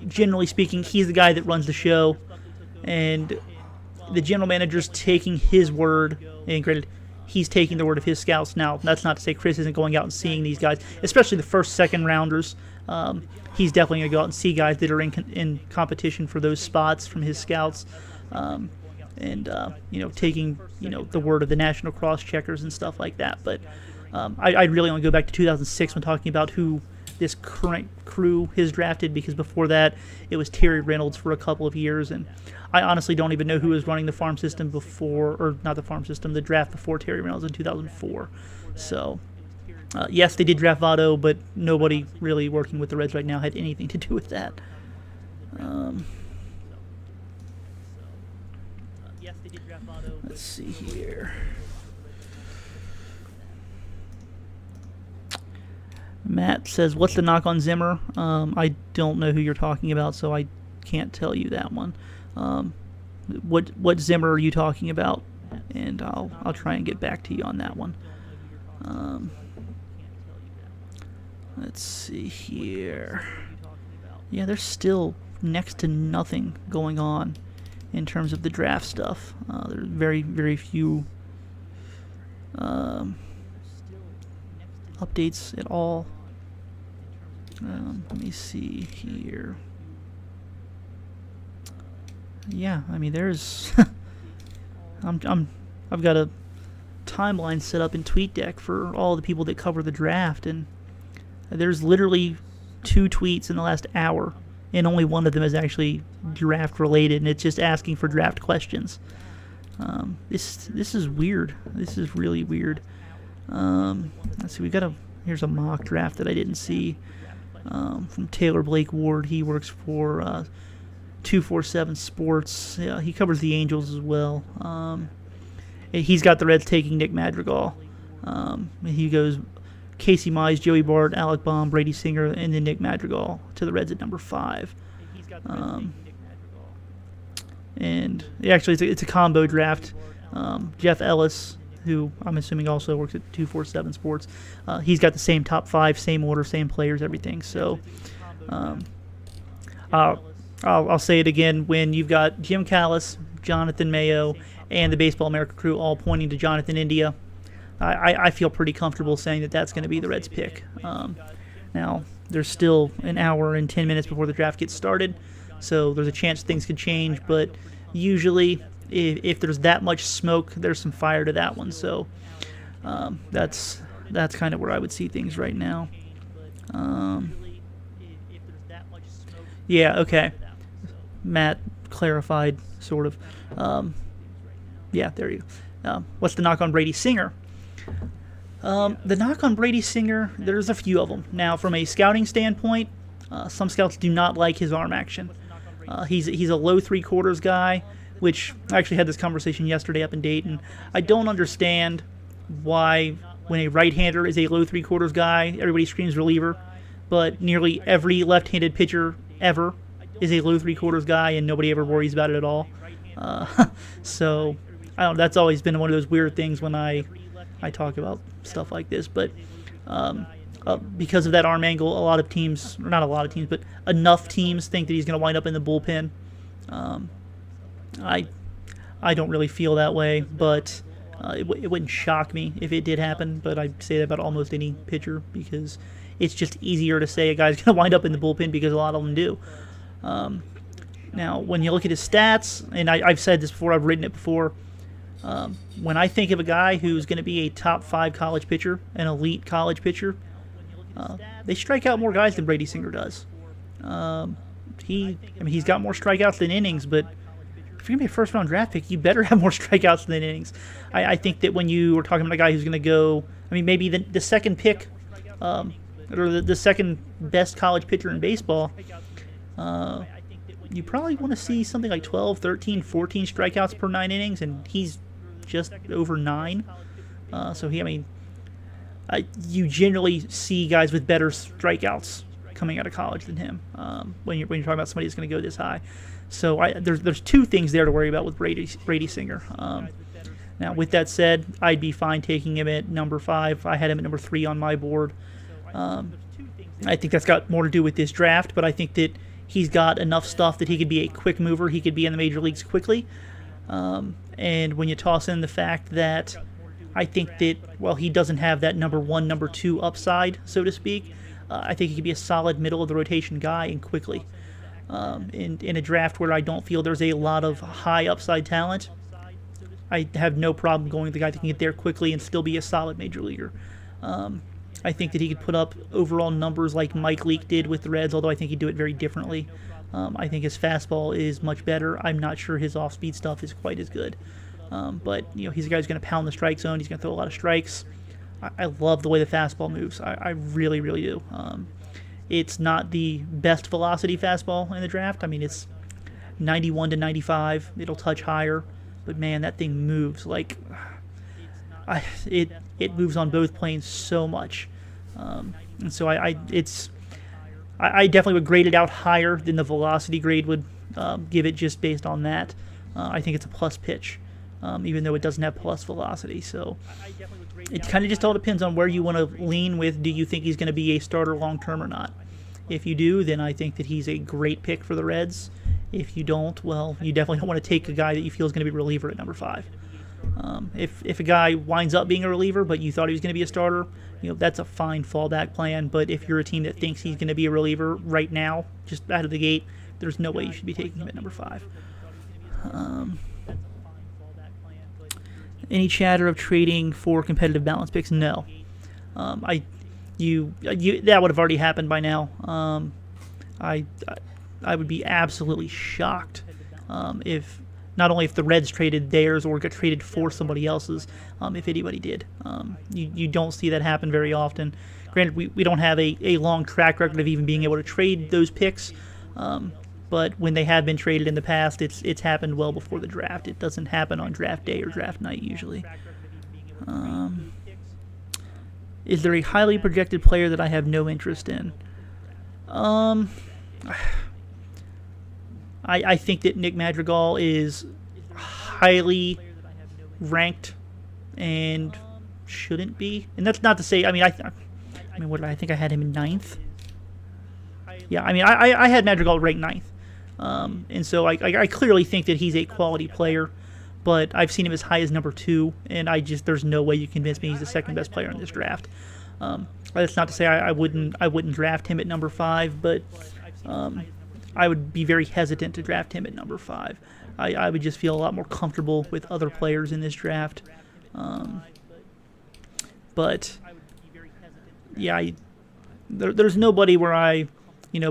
generally speaking, he's the guy that runs the show, and the general manager's taking his word. And granted, he's taking the word of his scouts. Now, that's not to say Chris isn't going out and seeing these guys, especially the first, second rounders. He's definitely going to go out and see guys that are in competition for those spots from his scouts, and taking the word of the national cross checkers and stuff like that. But I'd really only go back to 2006 when talking about who this current crew has drafted, because before that it was Terry Reynolds for a couple of years, and I honestly don't even know who was running the farm system before, or not the farm system, the draft before Terry Reynolds in 2004. So. Yes, they did draft Votto, but nobody really working with the Reds right now had anything to do with that. Let's see here. Matt says, what's the knock on Zimmer? I don't know who you're talking about, so I can't tell you that one. What Zimmer are you talking about? And I'll try and get back to you on that one. Let's see here. Yeah, there's still next to nothing going on in terms of the draft stuff. There's very, very few updates at all. Let me see here. Yeah, I mean, there's I've got a timeline set up in TweetDeck for all the people that cover the draft, and there's literally 2 tweets in the last hour, and only one of them is actually draft related, and it's just asking for draft questions. This is weird. This is really weird. Let's see. Here's a mock draft that I didn't see from Taylor Blake Ward. He works for 247 Sports. Yeah, he covers the Angels as well. He's got the Reds taking Nick Madrigal. He goes Casey Mize, Joey Bart, Alec Bomba, Brady Singer, and then Nick Madrigal to the Reds at number 5. And actually, it's a combo draft. Jeff Ellis, who I'm assuming also works at 247 Sports, he's got the same top 5, same order, same players, everything. So I'll say it again: when you've got Jim Callis, Jonathan Mayo, and the Baseball America crew all pointing to Jonathan India, I feel pretty comfortable saying that that's going to be the Reds' pick. Now, there's still an hour and 10 minutes before the draft gets started, so there's a chance things could change, but usually if there's that much smoke, there's some fire to that one. So that's kind of where I would see things right now. Yeah, okay. Matt clarified, sort of. Yeah, there you go. What's the knock on Brady Singer? The knock on Brady Singer, there's a few of them. Now, from a scouting standpoint, some scouts do not like his arm action. He's a low 3/4 guy, which I actually had this conversation yesterday up in Dayton. I don't understand why when a right-hander is a low 3/4 guy, everybody screams reliever, but nearly every left-handed pitcher ever is a low 3/4 guy, and nobody ever worries about it at all. So I don't know, that's always been one of those weird things when I talk about stuff like this. But because of that arm angle, a lot of teams, or not a lot of teams, but enough teams think that he's going to wind up in the bullpen. I don't really feel that way, but it wouldn't shock me if it did happen. But I say that about almost any pitcher, because it's just easier to say a guy's going to wind up in the bullpen because a lot of them do. Now, when you look at his stats, and I've said this before, I've written it before, when I think of a guy who's going to be a top 5 college pitcher, an elite college pitcher, they strike out more guys than Brady Singer does. He's got more strikeouts than innings, but if you're going to be a first-round draft pick, you better have more strikeouts than innings. I think that when you were talking about a guy who's going to go, maybe the second pick, or the second best college pitcher in baseball, you probably want to see something like 12, 13, 14 strikeouts per 9 innings, and he's just over 9. You generally see guys with better strikeouts coming out of college than him when you're talking about somebody that's going to go this high. So there's two things there to worry about with Brady Singer. Now, with that said, I'd be fine taking him at number 5. I had him at number 3 on my board. I think that's got more to do with this draft, but I think that he's got enough stuff that he could be a quick mover. He could be in the major leagues quickly. And when you toss in the fact that I think that, well, he doesn't have that number 1, number 2 upside, so to speak, I think he could be a solid middle-of-the-rotation guy and quickly. In a draft where I don't feel there's a lot of high upside talent, I have no problem going with the guy that can get there quickly and still be a solid major leaguer. I think that he could put up overall numbers like Mike Leake did with the Reds, although I think he'd do it very differently. I think his fastball is much better. I'm not sure his off-speed stuff is quite as good. But he's a guy who's going to pound the strike zone. He's going to throw a lot of strikes. I love the way the fastball moves. I really, really do. It's not the best velocity fastball in the draft. It's 91 to 95. It'll touch higher. But, man, that thing moves. It moves on both planes so much. And so I definitely would grade it out higher than the velocity grade would give it just based on that. I think it's a plus pitch, even though it doesn't have plus velocity. So it kind of just all depends on where you want to lean with. Do you think he's going to be a starter long-term or not? If you do, then I think that he's a great pick for the Reds. If you don't, well, you definitely don't want to take a guy that you feel is going to be a reliever at number 5. If a guy winds up being a reliever, but you thought he was going to be a starter, that's a fine fallback plan. But if you're a team that thinks he's going to be a reliever right now, just out of the gate, there's no way you should be taking him at number 5. Any chatter of trading for competitive balance picks? No. That would have already happened by now. I would be absolutely shocked if not only if the Reds traded theirs or got traded for somebody else's, if anybody did. You don't see that happen very often. Granted, we don't have a long track record of even being able to trade those picks, But when they have been traded in the past, it's happened well before the draft. It doesn't happen on draft day or draft night usually. Is there a highly projected player that I have no interest in? I think that Nick Madrigal is highly ranked and shouldn't be. And that's not to say, I mean, what did I think I had him in 9th? Yeah, I mean, I had Madrigal ranked 9th. And so I clearly think that he's a quality player, but I've seen him as high as number 2, and there's no way you convince me he's the second best player in this draft. That's not to say I wouldn't draft him at number 5, but I would be very hesitant to draft him at number 5. I would just feel a lot more comfortable with other players in this draft. But yeah, there's nobody where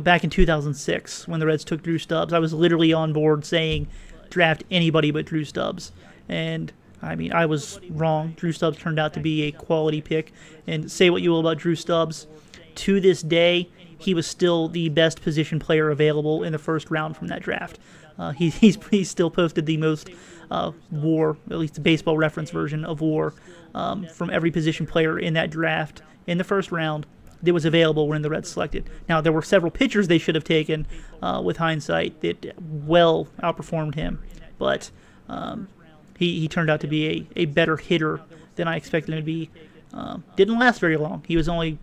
back in 2006 when the Reds took Drew Stubbs, I was literally on board saying draft anybody but Drew Stubbs. And I mean, I was wrong. Drew Stubbs turned out to be a quality pick. And say what you will about Drew Stubbs, to this day, he was still the best position player available in the first round from that draft. He's still posted the most WAR, at least the Baseball Reference version of WAR, from every position player in that draft in the first round that was available when the Reds selected. Now, there were several pitchers they should have taken with hindsight that well outperformed him, but he turned out to be a better hitter than I expected him to be. Didn't last very long. He was only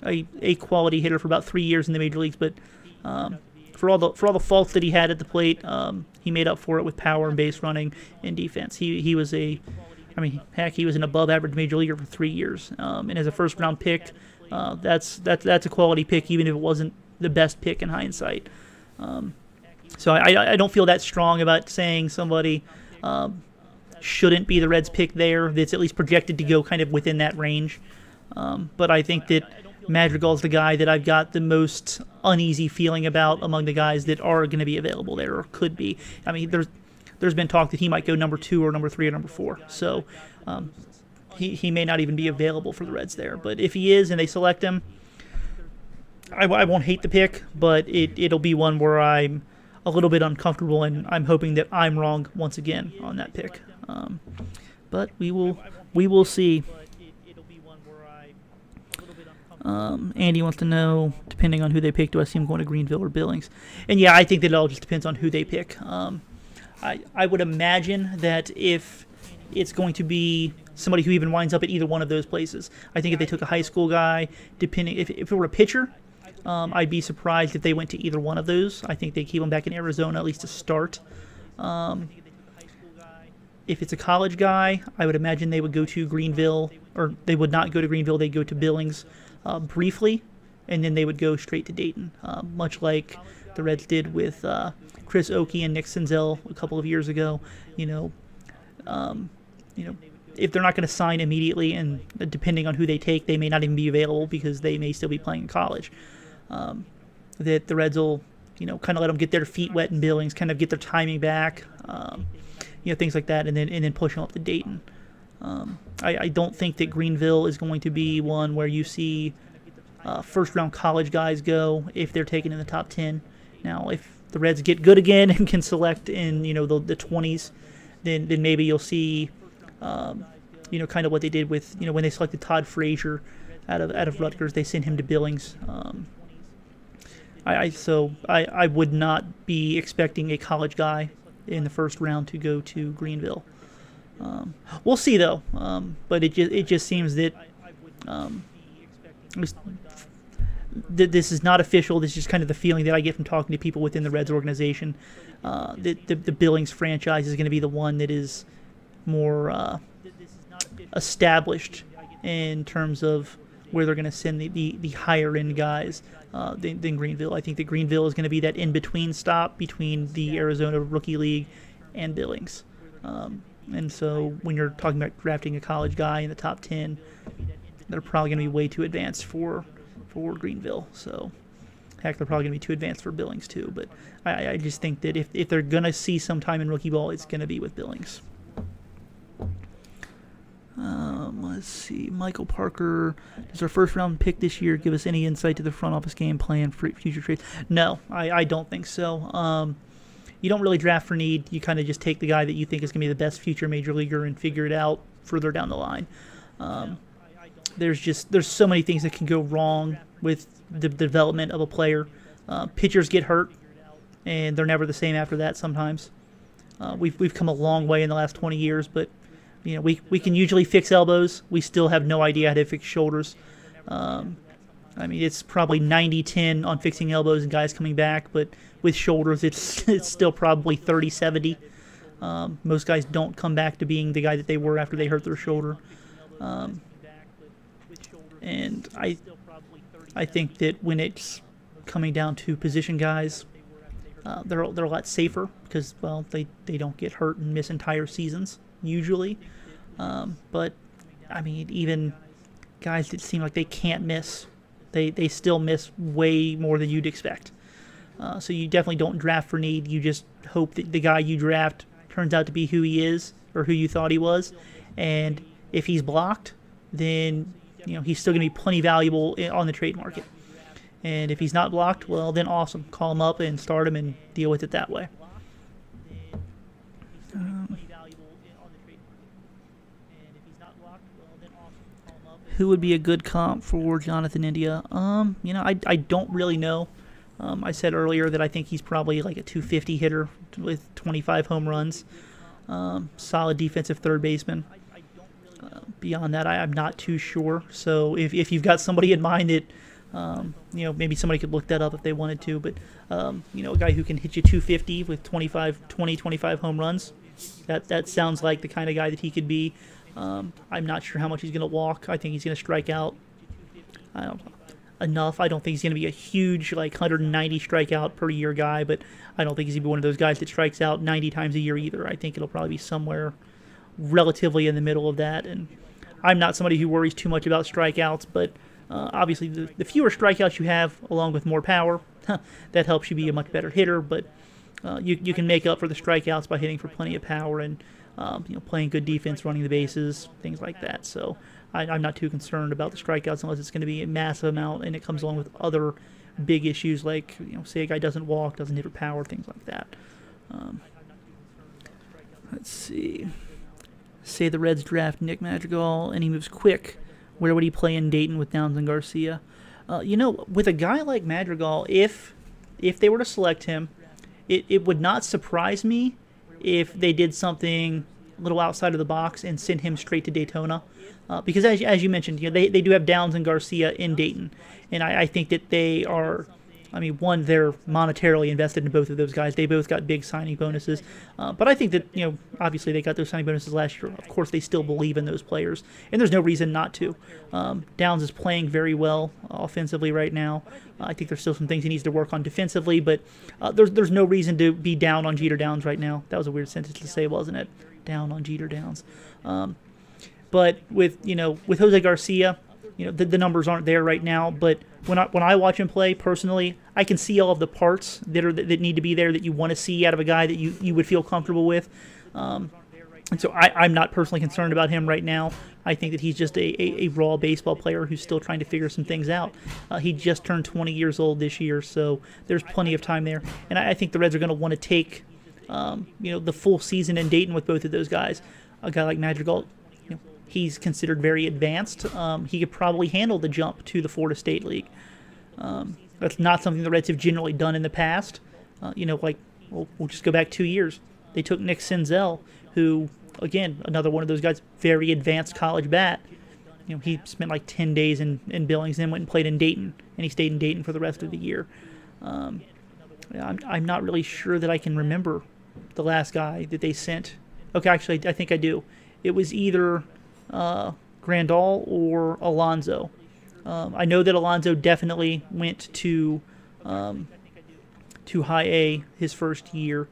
a quality hitter for about 3 years in the major leagues, but for all the faults that he had at the plate, he made up for it with power and base running and defense. He was he was an above-average major leaguer for 3 years, and as a first-round pick, that's a quality pick, even if it wasn't the best pick in hindsight. So I don't feel that strong about saying somebody shouldn't be the Reds' pick there. That's at least projected to go kind of within that range. But I think that Madrigal's the guy that I've got the most uneasy feeling about among the guys that are going to be available there or could be. I mean, there's been talk that he might go number 2 or number 3 or number 4. So he may not even be available for the Reds there. But if he is and they select him, I won't hate the pick, but it'll be one where I'm a little bit uncomfortable, and I'm hoping that I'm wrong once again on that pick. But we will see. Andy wants to know, depending on who they pick, do I see him going to Greenville or Billings? And yeah, I think that it all just depends on who they pick. I would imagine that if it's going to be somebody who even winds up at either one of those places, I think if they took a high school guy, depending if it were a pitcher, I'd be surprised if they went to either one of those. I think they keep him back in Arizona at least to start. If it's a college guy, I would imagine they would go to Greenville, or they would not go to Greenville, they'd go to Billings briefly, and then they would go straight to Dayton, much like the Reds did with Chris Oakey and Nick Senzel a couple of years ago. If they're not going to sign immediately, and depending on who they take, they may not even be available because they may still be playing in college, that the Reds will, kind of let them get their feet wet in Billings, kind of get their timing back, things like that, and then push them up to Dayton. I don't think that Greenville is going to be one where you see first-round college guys go if they're taken in the top 10. Now, if the Reds get good again and can select in the 20s, then maybe you'll see kind of what they did with when they selected Todd Frazier out of Rutgers. They sent him to Billings. I would not be expecting a college guy in the first round to go to Greenville. We'll see though, but it just seems that this is not official. This is just kind of the feeling that I get from talking to people within the Reds organization. That the Billings franchise is going to be the one that is more established in terms of where they're going to send the higher end guys than Greenville. I think that Greenville is going to be that in-between stop between the Arizona Rookie League and Billings. And so when you're talking about drafting a college guy in the top 10, they're probably going to be way too advanced for Greenville. So, heck, they're probably going to be too advanced for Billings too. But I just think that if they're going to see some time in rookie ball, it's going to be with Billings. Let's see. Michael Parker, does our first round pick this year give us any insight to the front office game plan for future trades? No, I don't think so. You don't really draft for need. You kind of just take the guy that you think is going to be the best future major leaguer and figure it out further down the line. There's so many things that can go wrong with the development of a player. Pitchers get hurt, and they're never the same after that sometimes. We've come a long way in the last 20 years, but you know we can usually fix elbows. We still have no idea how to fix shoulders. I mean, it's probably 90-10 on fixing elbows and guys coming back, but with shoulders, it's still probably 30-70. Most guys don't come back to being the guy that they were after they hurt their shoulder. And I think that when it's coming down to position guys, they're a lot safer because, well, they don't get hurt and miss entire seasons usually. But I mean, even guys that seem like they can't miss, they still miss way more than you'd expect. So you definitely don't draft for need. You just hope that the guy you draft turns out to be who he is or who you thought he was. And if he's blocked, then you know he's still going to be plenty valuable on the trade market. And if he's not blocked, well, then awesome. Call him up and start him and deal with it that way. Who would be a good comp for Jonathan India? You know, I don't really know. I said earlier that I think he's probably like a 250 hitter with 25 home runs. Solid defensive third baseman. Beyond that, I'm not too sure. So if you've got somebody in mind that, you know, maybe somebody could look that up if they wanted to. But, you know, a guy who can hit you 250 with 25 home runs, that sounds like the kind of guy that he could be. I'm not sure how much he's going to walk. I think he's going to strike out. I don't know. Enough. I don't think he's going to be a huge, like, 190 strikeout per year guy, but I don't think he's going to be one of those guys that strikes out 90 times a year either. I think it'll probably be somewhere relatively in the middle of that. And I'm not somebody who worries too much about strikeouts, but obviously the fewer strikeouts you have, along with more power, that helps you be a much better hitter. But you can make up for the strikeouts by hitting for plenty of power and you know, playing good defense, running the bases, things like that. So I'm not too concerned about the strikeouts unless it's going to be a massive amount and it comes along with other big issues like, you know, say a guy doesn't walk, doesn't hit for power, things like that. Let's see. Say the Reds draft Nick Madrigal and he moves quick. Where would he play in Dayton with Downs and Garcia? You know, with a guy like Madrigal, if they were to select him, it would not surprise me if they did something a little outside of the box and sent him straight to Daytona. Because as you mentioned, you know, they do have Downs and Garcia in Dayton. And I think that they are, I mean, one, they're monetarily invested in both of those guys. They both got big signing bonuses. But I think that, you know, obviously they got those signing bonuses last year. Of course, they still believe in those players. And there's no reason not to. Downs is playing very well offensively right now. I think there's still some things he needs to work on defensively. But there's no reason to be down on Jeter Downs right now. That was a weird sentence to say, wasn't it? Down on Jeter Downs. But with Jose Garcia, you know, the numbers aren't there right now, but when I watch him play personally, I can see all of the parts that need to be there that you want to see out of a guy that you would feel comfortable with. And so I'm not personally concerned about him right now. I think that he's just a raw baseball player who's still trying to figure some things out. He just turned 20 years old this year, so there's plenty of time there. And I think the Reds are going to want to take you know, the full season in Dayton with both of those guys. A guy like Madrigal, he's considered very advanced. He could probably handle the jump to the Florida State League. That's not something the Reds have generally done in the past. You know, like, we'll just go back 2 years. They took Nick Senzel, who, again, another one of those guys, very advanced college bat. You know, he spent like 10 days in Billings, then went and played in Dayton, and he stayed in Dayton for the rest of the year. I'm not really sure that I can remember the last guy that they sent. Okay, actually, I think I do. It was either Grandal or Alonso. I know that Alonso definitely went to High A his first year,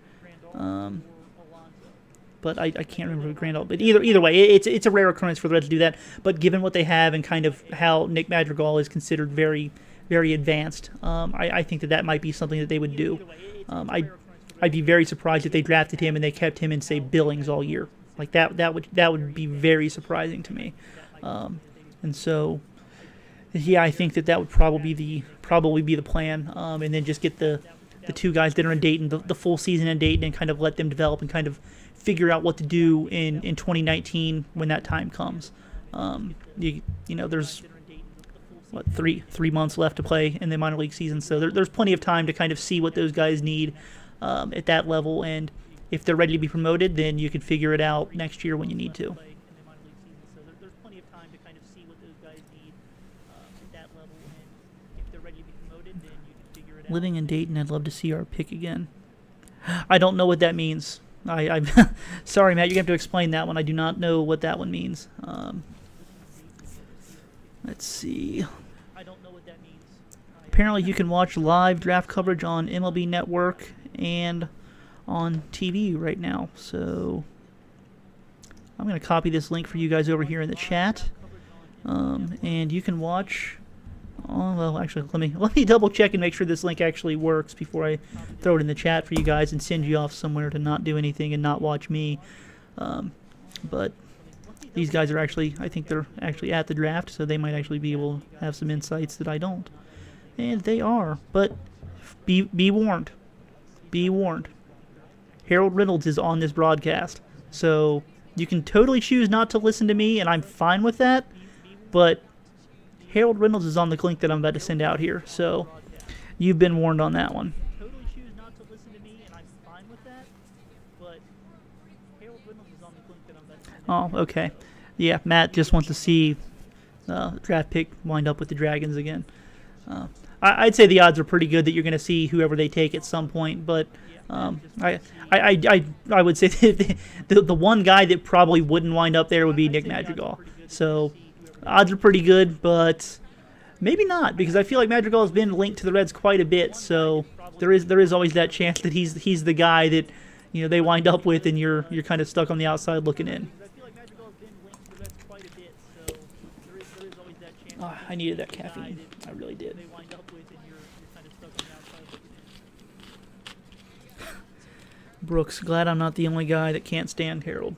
but I can't remember Grandal. But either way, it's a rare occurrence for the Reds to do that. But given what they have and kind of how Nick Madrigal is considered very, very advanced, I think that might be something that they would do. I'd be very surprised if they drafted him and they kept him in, say, Billings all year. Like that would be very surprising to me. And so, yeah, I think that would probably be the plan. And then just get the two guys that are in Dayton the full season in Dayton and kind of let them develop and kind of figure out what to do in 2019 when that time comes. You know, there's what three months left to play in the minor league season, so there's plenty of time to kind of see what those guys need at that level, and if they're ready to be promoted, then you can figure it out next year when you need to. Living in Dayton, I'd love to see our pick again. I don't know what that means. I'm sorry, Matt. You're gonna have to explain that one. I do not know what that one means. Let's see. I don't know what that means. Apparently, you can watch live draft coverage on MLB Network and on TV right now. So I'm gonna copy this link for you guys over here in the chat, and you can watch. Oh, well, actually, let me double check and make sure this link actually works before I throw it in the chat for you guys and send you off somewhere to not do anything and not watch me. But these guys are actually, I think they're actually at the draft, so they might actually be able to have some insights that I don't. And they are, but be warned. Be warned. Harold Reynolds is on this broadcast, so you can totally choose not to listen to me, and I'm fine with that, but Harold Reynolds is on the link that I'm about to send out here, so you've been warned on that one. Totally choose not to listen to me, and I'm fine with that, but Harold Reynolds is on the link that I'm about to send out. Oh, okay. Yeah, Matt just wants to see draft pick wind up with the Dragons again. I'd say the odds are pretty good that you're going to see whoever they take at some point, but I would say that the one guy that probably wouldn't wind up there would be Nick Madrigal. So odds are pretty good, but maybe not, because I feel like Madrigal has been linked to the Reds quite a bit. So there is always that chance that he's the guy that they wind up with, and you're kind of stuck on the outside looking in. Oh, I needed that caffeine. I really did. Brooks, glad I'm not the only guy that can't stand Harold.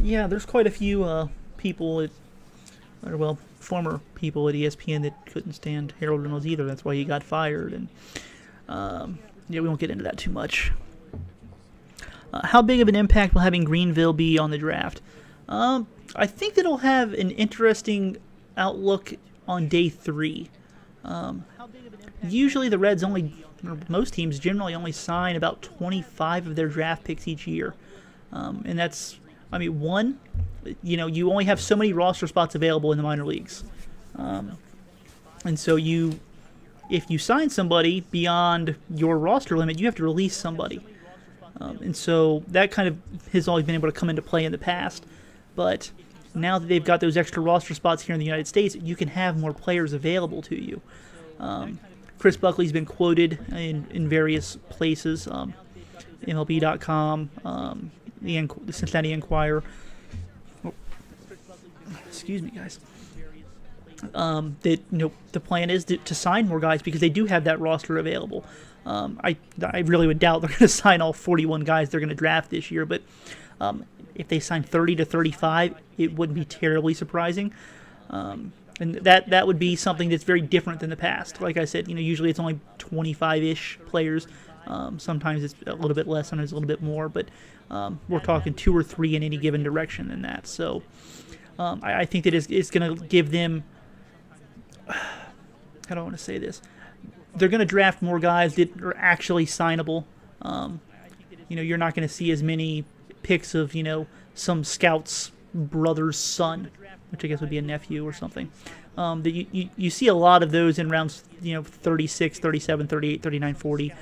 Yeah, there's quite a few people, well, former people at ESPN that couldn't stand Harold Reynolds either. That's why he got fired. And yeah, we won't get into that too much. How big of an impact will having Greenville be on the draft? I think that it'll have an interesting outlook on day 3. Usually the Reds or most teams generally only sign about 25 of their draft picks each year. And that's, I mean, you only have so many roster spots available in the minor leagues. And so if you sign somebody beyond your roster limit, you have to release somebody. And so that kind of has always been able to come into play in the past. But now that they've got those extra roster spots here in the United States, you can have more players available to you. Chris Buckley's been quoted in various places, MLB.com, the Cincinnati Enquirer. Oh, excuse me, guys. That the plan is to sign more guys because they do have that roster available. I really would doubt they're going to sign all 41 guys they're going to draft this year, but if they sign 30 to 35, it wouldn't be terribly surprising. And that would be something that's very different than the past. Like I said, usually it's only 25-ish players. Sometimes it's a little bit less, sometimes a little bit more, but we're talking 2 or 3 in any given direction than that. So I think that it's going to give them, how do I want to say this? They're going to draft more guys that are actually signable. You're not going to see as many picks of, some scout's brother's son, which I guess would be a nephew or something. That you see a lot of those in rounds, 36, 37, 38, 39, 40.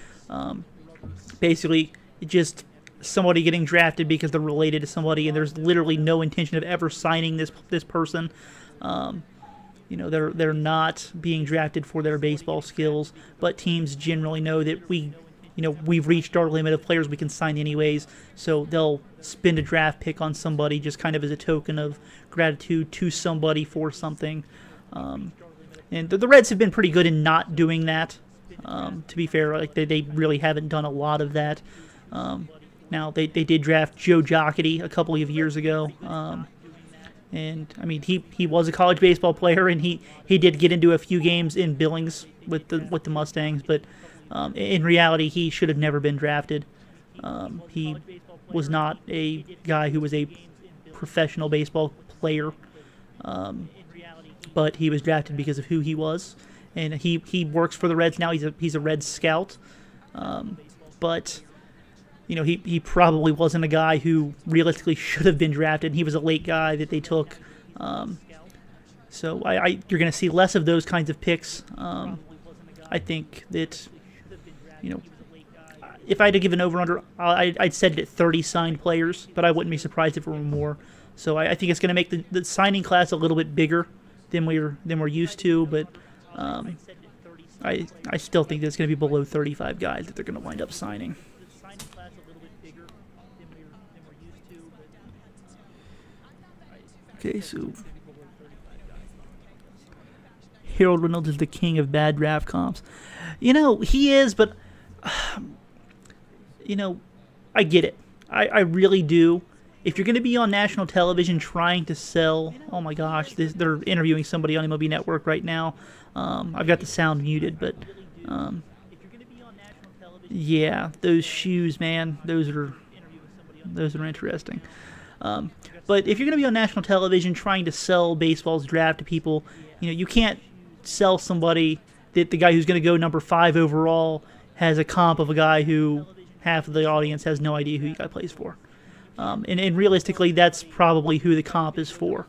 Basically, just somebody getting drafted because they're related to somebody, and there's literally no intention of ever signing this person. They're not being drafted for their baseball skills, but teams generally know that we've reached our limit of players we can sign anyways, so they'll spend a draft pick on somebody just kind of as a token of gratitude to somebody for something. And the Reds have been pretty good in not doing that. To be fair, like they really haven't done a lot of that. Now, they did draft Joe Jocketty a couple of years ago. And, I mean, he was a college baseball player, and he did get into a few games in Billings with the Mustangs. But in reality, he should have never been drafted. He was not a guy who was a professional baseball player. But he was drafted because of who he was. And he works for the Reds now. He's a Reds scout. But you know, he probably wasn't a guy who realistically should have been drafted. He was a late guy that they took. So you're going to see less of those kinds of picks. I think that, you know, if I had to give an over-under, I'd set it at 30 signed players, but I wouldn't be surprised if it were more. So I think it's going to make the signing class a little bit bigger than we're used to, but I still think that it's going to be below 35 guys that they're going to wind up signing. Okay, so Harold Reynolds is the king of bad draft comps. You know, he is, but, you know, I get it. I really do. If you're going to be on national television trying to sell, oh my gosh, they're interviewing somebody on MLB Network right now. I've got the sound muted, but yeah, those shoes, man, those are interesting. But if you're going to be on national television trying to sell baseball's draft to people, you know, you can't sell somebody that the guy who's going to go number 5 overall has a comp of a guy who half of the audience has no idea who the guy plays for. And realistically, that's probably who the comp is for.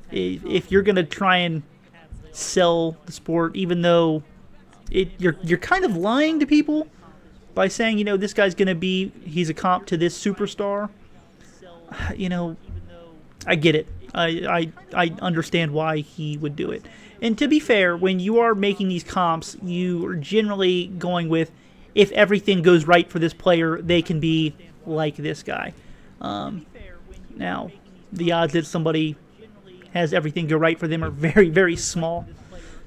If you're going to try and sell the sport, even though you're kind of lying to people by saying, you know, this guy's going to be, he's a comp to this superstar. You know, I get it. I understand why he would do it. And to be fair, when you are making these comps, you are generally going with, if everything goes right for this player, they can be like this guy. Now, the odds that somebody has everything go right for them are very, very small.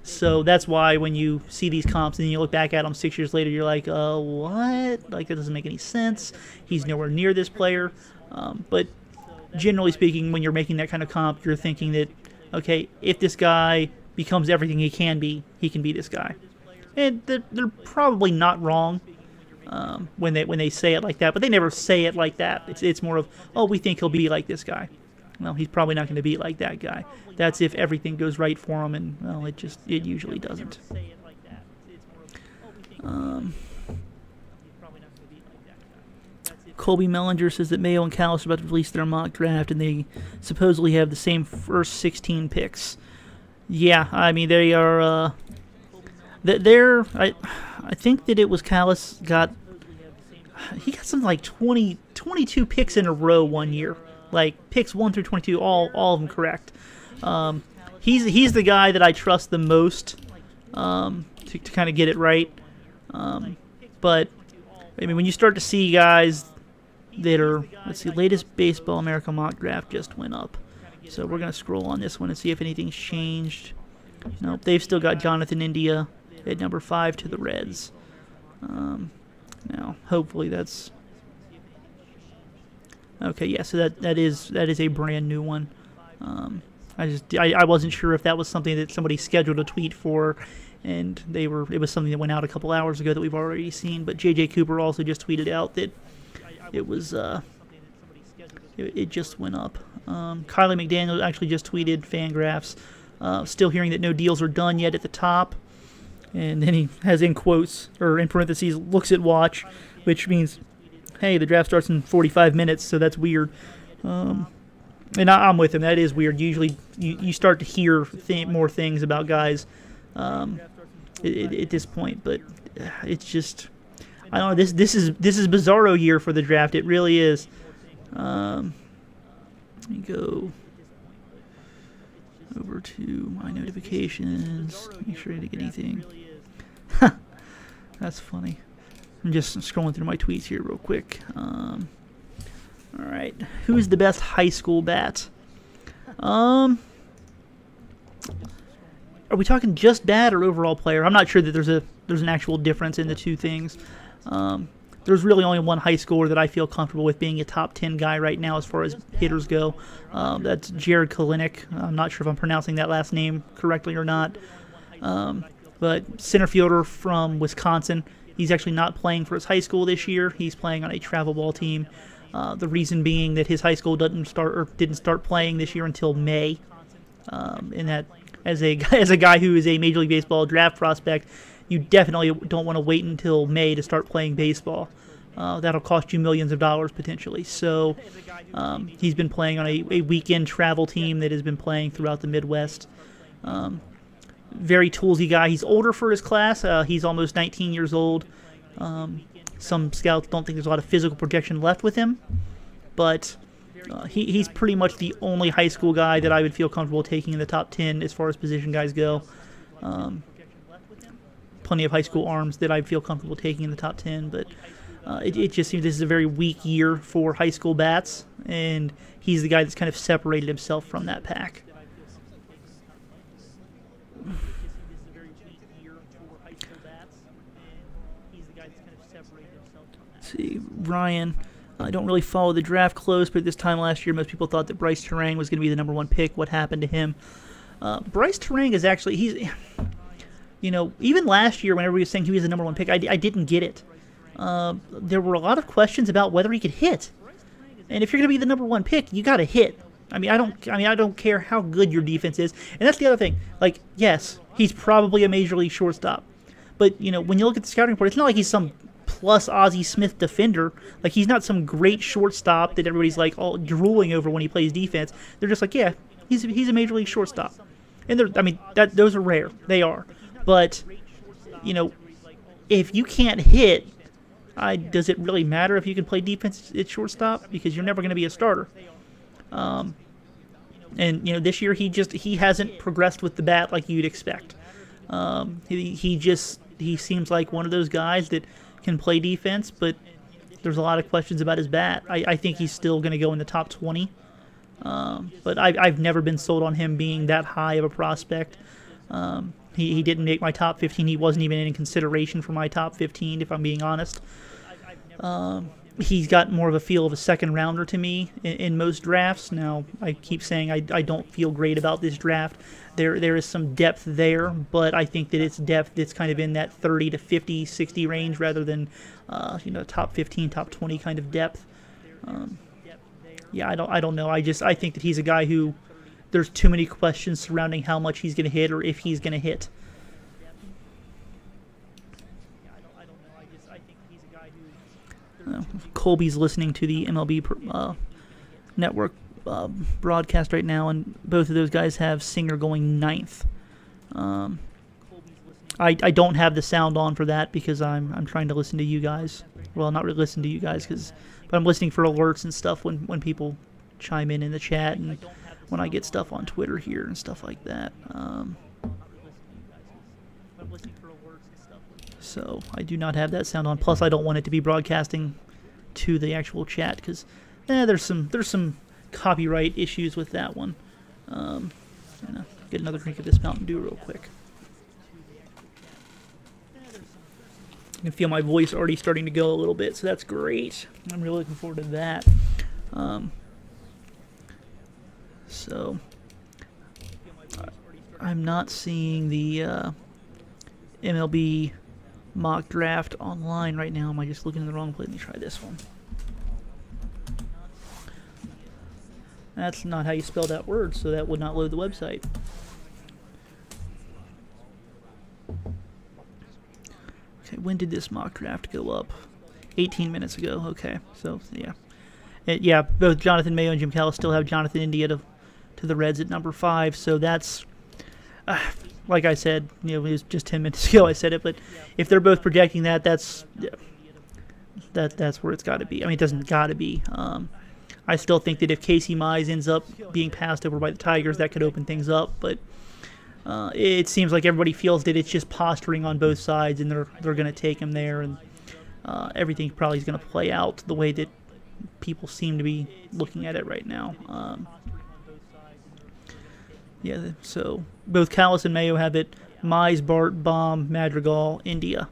So that's why when you see these comps and you look back at them 6 years later, you're like, what? Like, that doesn't make any sense. He's nowhere near this player. But generally speaking, when you're making that kind of comp, you're thinking that, okay, if this guy becomes everything he can be this guy. And they're probably not wrong when they say it like that, but they never say it like that. It's more of, oh, we think he'll be like this guy. Well, he's probably not going to be like that guy. That's if everything goes right for him, and, well, it usually doesn't. Colby Mellinger says that Mayo and Callis are about to release their mock draft, and they supposedly have the same first 16 picks. Yeah, I mean, they are... I think that it was Callis he got something like 22 picks in a row one year. Like, picks 1 through 22, all of them correct. He's the guy that I trust the most to kind of get it right. But, I mean, when you start to see guys that are, let's see, latest Baseball America mock draft just went up. So we're going to scroll on this one and see if anything's changed. Nope, they've still got Jonathan India at number 5 to the Reds. Now, hopefully that's... Okay, yeah, so that is a brand new one. I wasn't sure if that was something that somebody scheduled a tweet for, and it was something that went out a couple hours ago that we've already seen. But J.J. Cooper also just tweeted out that it was it just went up. Kylie McDaniel actually just tweeted Fangraphs. Still hearing that no deals are done yet at the top. And then he has in quotes, or in parentheses, looks at watch, which means, hey, the draft starts in 45 minutes, so that's weird. And I'm with him. That is weird. Usually you start to hear more things about guys at this point, but it's just, I don't know. This is bizarro year for the draft. It really is. Let me go over to my notifications. Make sure I didn't get anything. That's funny. I'm just scrolling through my tweets here real quick. Alright. Who's the best high school bat? Are we talking just bat or overall player? I'm not sure that there's an actual difference in the two things. there's really only one high schooler that I feel comfortable with being a top 10 guy right now as far as hitters go. That's Jared Kalinick. I'm not sure if I'm pronouncing that last name correctly or not. But center fielder from Wisconsin. He's actually not playing for his high school this year. He's playing on a travel ball team. The reason being that his high school didn't start playing this year until May. And that as a guy who is a Major League Baseball draft prospect, you definitely don't want to wait until May to start playing baseball. That'll cost you millions of dollars potentially. So he's been playing on a weekend travel team that has been playing throughout the Midwest. Very toolsy guy. He's older for his class. He's almost 19 years old. Some scouts don't think there's a lot of physical projection left with him, but he's pretty much the only high school guy that I would feel comfortable taking in the top 10 as far as position guys go. Plenty of high school arms that I feel comfortable taking in the top 10, but it just seems this is a very weak year for high school bats, and he's the guy that's kind of separated himself from that pack. Let's see, Ryan. I don't really follow the draft close, but this time last year, most people thought that Bryce Terang was going to be the #1 pick. What happened to him? Bryce Terang is actually, even last year when everybody was saying he was the #1 pick, I didn't get it. There were a lot of questions about whether he could hit. And if you're going to be the #1 pick, you got to hit. I don't care how good your defense is. And that's the other thing. Like, yes, he's probably a major league shortstop. But, when you look at the scouting report, it's not like he's some plus Ozzie Smith defender. Like, he's not some great shortstop that everybody's like all drooling over when he plays defense. They're just like, yeah, he's a major league shortstop. And those are rare. They are. But, if you can't hit, does it really matter if you can play defense at shortstop? Because you're never going to be a starter. And this year he hasn't progressed with the bat like you'd expect. He seems like one of those guys that can play defense, but there's a lot of questions about his bat. I think he's still going to go in the top 20. But I've never been sold on him being that high of a prospect. He didn't make my top 15. He wasn't even in consideration for my top 15, if I'm being honest. He's got more of a feel of a second rounder to me in most drafts. Now, I keep saying I don't feel great about this draft. There is some depth there, but I think that it's depth that's kind of in that 30 to 50, 60 range rather than top 15, top 20 kind of depth. I don't know. I think that he's a guy who there's too many questions surrounding how much he's going to hit or if he's going to hit. Colby's listening to the MLB network broadcast right now, and both of those guys have Singer going 9th. I don't have the sound on for that because I'm trying to listen to you guys. Well, not really listen to you guys, but I'm listening for alerts and stuff when people chime in the chat and when I get stuff on Twitter here and stuff like that. So I do not have that sound on. Plus, I don't want it to be broadcasting to the actual chat because there's some copyright issues with that one. Get another drink of this Mountain Dew real quick. I can feel my voice already starting to go a little bit, so that's great. I'm really looking forward to that. So I'm not seeing the MLB mock draft online right now. Am I just looking in the wrong place? Let me try this one. That's not how you spell that word, so that would not load the website. Okay, when did this mock draft go up? 18 minutes ago. Okay, so yeah. Both Jonathan Mayo and Jim Callis still have Jonathan India to the Reds at number 5, so that's like I said, it was just 10 minutes ago I said it, but if they're both projecting that's where it's got to be. I mean, it doesn't got to be. I still think that if Casey Mize ends up being passed over by the Tigers, that could open things up, but it seems like everybody feels that it's just posturing on both sides, and they're going to take him there, and everything probably is going to play out the way that people seem to be looking at it right now. So both Callis and Mayo have it. Mize, Bart, Bomb, Madrigal, India.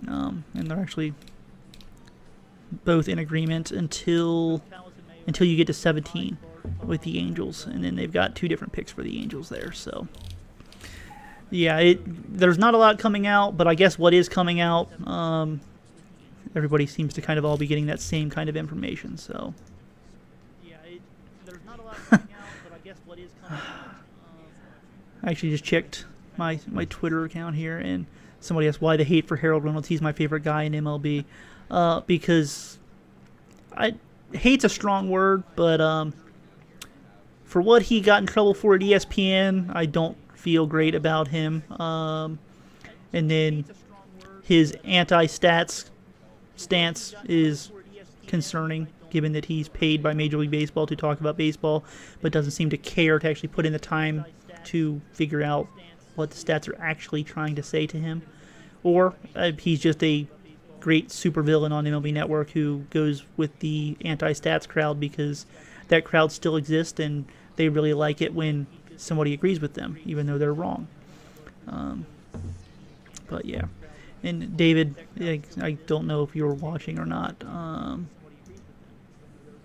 And they're actually both in agreement until you get to 17 with the Angels, and then they've got 2 different picks for the Angels there. So yeah, there's not a lot coming out, but I guess what is coming out, everybody seems to kind of all be getting that same kind of information. So
Yeah, there's not a lot coming out, but I guess what is coming out.
I actually just checked my Twitter account here, and somebody asked why the hate for Harold Reynolds. He's my favorite guy in MLB, because hate's a strong word, but for what he got in trouble for at ESPN, I don't feel great about him. And then his anti-stats stance is concerning, given that he's paid by Major League Baseball to talk about baseball, but doesn't seem to care to actually put in the time to figure out what the stats are actually trying to say to him. Or he's just a great supervillain on MLB Network who goes with the anti-stats crowd because that crowd still exists and they really like it when somebody agrees with them, even though they're wrong. But yeah. And David, I don't know if you were watching or not,